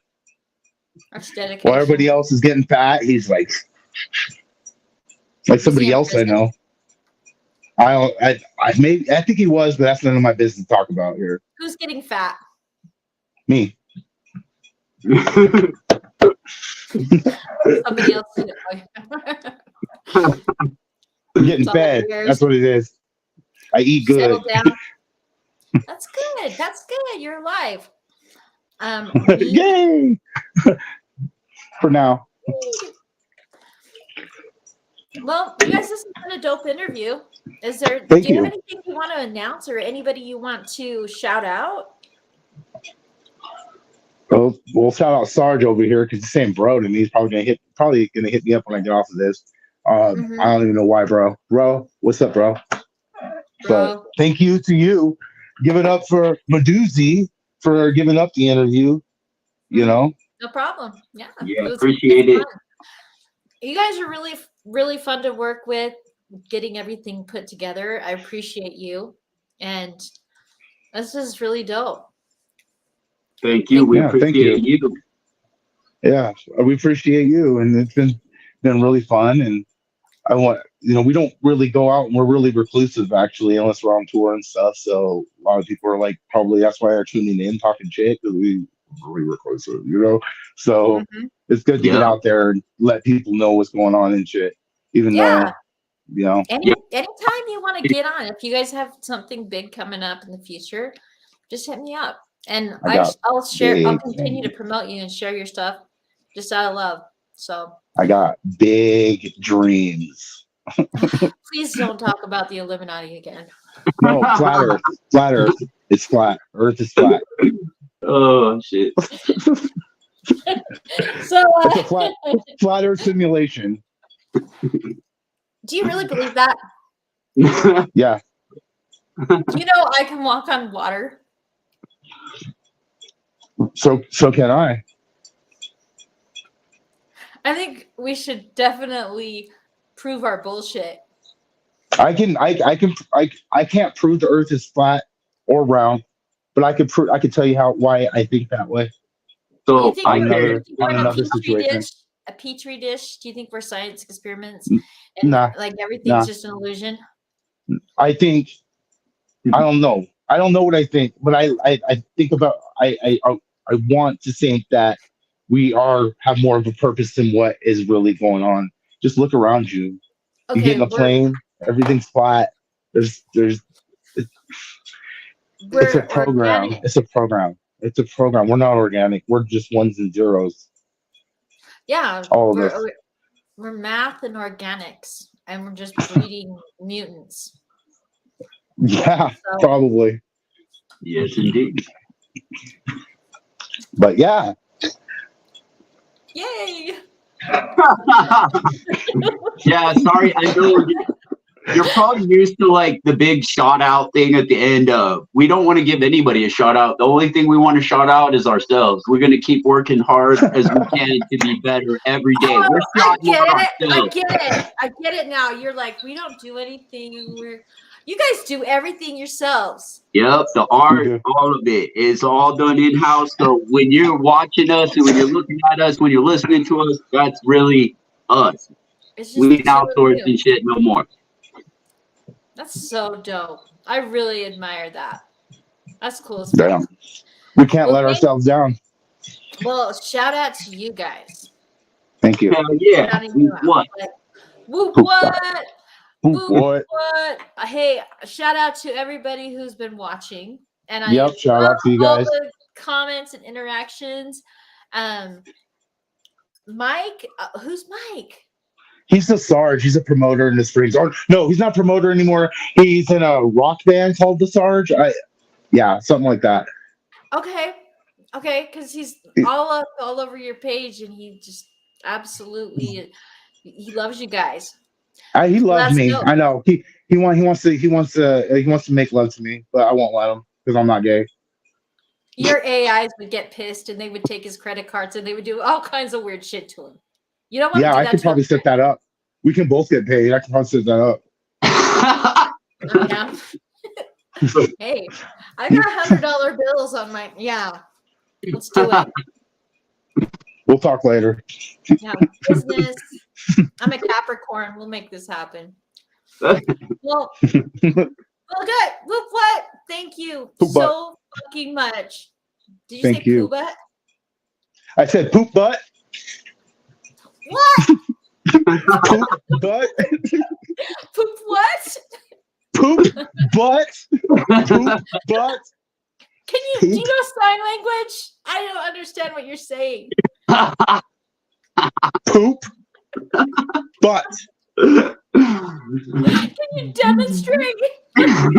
That's dedication. While everybody else is getting fat, he's like somebody else I know. I think he was, but that's none of my business to talk about here. Who's getting fat? Me. Somebody else. I'm getting It's all fed. yours. That's what it is. I eat good. Settle down. That's good. That's good. You're alive. Yay! For now. Well, you guys, this has been a dope interview. Do you have anything you want to announce or anybody you want to shout out? Well, we'll shout out Sarge over here because he's saying bro to me. He's probably gonna hit me up when I get off of this. I don't even know why, bro. Bro, what's up, bro? But thank you to you. Give it up for Meduzi for giving up the interview. You know? No problem. Yeah. Appreciate it. You guys are really, really fun to work with, getting everything put together. I appreciate you. And this is really dope. Thank you. We appreciate you. Yeah, we appreciate you. And it's been been really fun, and I want, we don't really go out, and we're really reclusive actually, unless we're on tour and stuff. So a lot of people are like, probably that's why they're tuning in, talking shit, because we really reclusive, So it's good to get out there and let people know what's going on and shit. Even though, anytime you want to get on, if you guys have something big coming up in the future, just hit me up, and I'll continue to promote you and share your stuff just out of love. So I got big dreams. Please don't talk about the Illuminati again. No, flat Earth. It's flat. Earth is flat. Oh shit. So It's a flat Earth simulation. Do you really believe that? Yeah. Do you know I can walk on water? So can I. I think we should definitely prove our bullshit. I can't prove the Earth is flat or round, but I could tell you why I think that way. So I another situation. A petri dish. Do you think we're science experiments? Nah. Like everything's just an illusion. I think I don't know. I don't know what I think, but I think about I want to think that we have more of a purpose than what is really going on. Just look around you. Okay, you get in a plane, everything's flat. It's a program. Organic. It's a program. It's a program. We're not organic. We're just ones and zeros. Yeah, all of us. We're math and organics, and we're just breeding mutants. Yeah, So, probably. Yes, indeed. But yeah. Yay! Yeah, sorry. I know you're probably used to like the big shout out thing at the end. We don't want to give anybody a shout out. The only thing we want to shout out is ourselves. We're going to keep working hard as we can to be better every day. Oh, We're I get ourselves. it. I get it now. You're like, we don't do anything. You guys do everything yourselves. Yep, the art, all of it is all done in house. So when you're watching us and when you're looking at us, when you're listening to us, that's really us. We ain't outsourcing shit no more. That's so dope. I really admire that. That's cool as fuck. Damn. We can't let ourselves down. Well, shout out to you guys. Thank you. Hell yeah. What? Whoop what? What? Hey, shout out to everybody who's been watching. And shout out to you guys. All the comments and interactions. Mike, who's Mike? He's the Sarge. He's a promoter in the Springs. Or no, he's not a promoter anymore. He's in a rock band called the Sarge. Something like that. Okay, because he's all over your page, and he just absolutely he loves you guys. He loves me. Dope. I know. He wants to make love to me, but I won't let him because I'm not gay. Your AIs would get pissed, and they would take his credit cards, and they would do all kinds of weird shit to him. You don't want to do that. I could probably set that up. We can both get paid. I can probably set that up. Yeah. Hey, I got $100 bills on my. Yeah, let's do it. We'll talk later. Yeah, business. I'm a Capricorn. We'll make this happen. Well, good. Whoop what? Thank you so fucking much. Did you say poop butt? I said poop butt. What? Poop butt. Poop what? Poop butt. Poop butt. Do you know sign language? I don't understand what you're saying. Poop butt. Can you demonstrate? And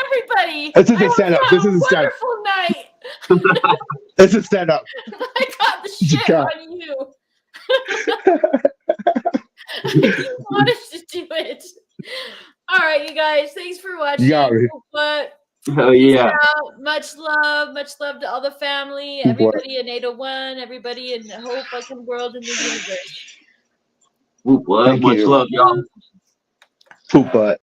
everybody. This is a setup. This is a setup. Wonderful night. This is stand up. I got the shit on you. You wanted to do it. All right, you guys. Thanks for watching. But hell yeah. Much love to all the family, everybody in 801, everybody in the whole fucking world in the universe. Much love, y'all. Poop butt.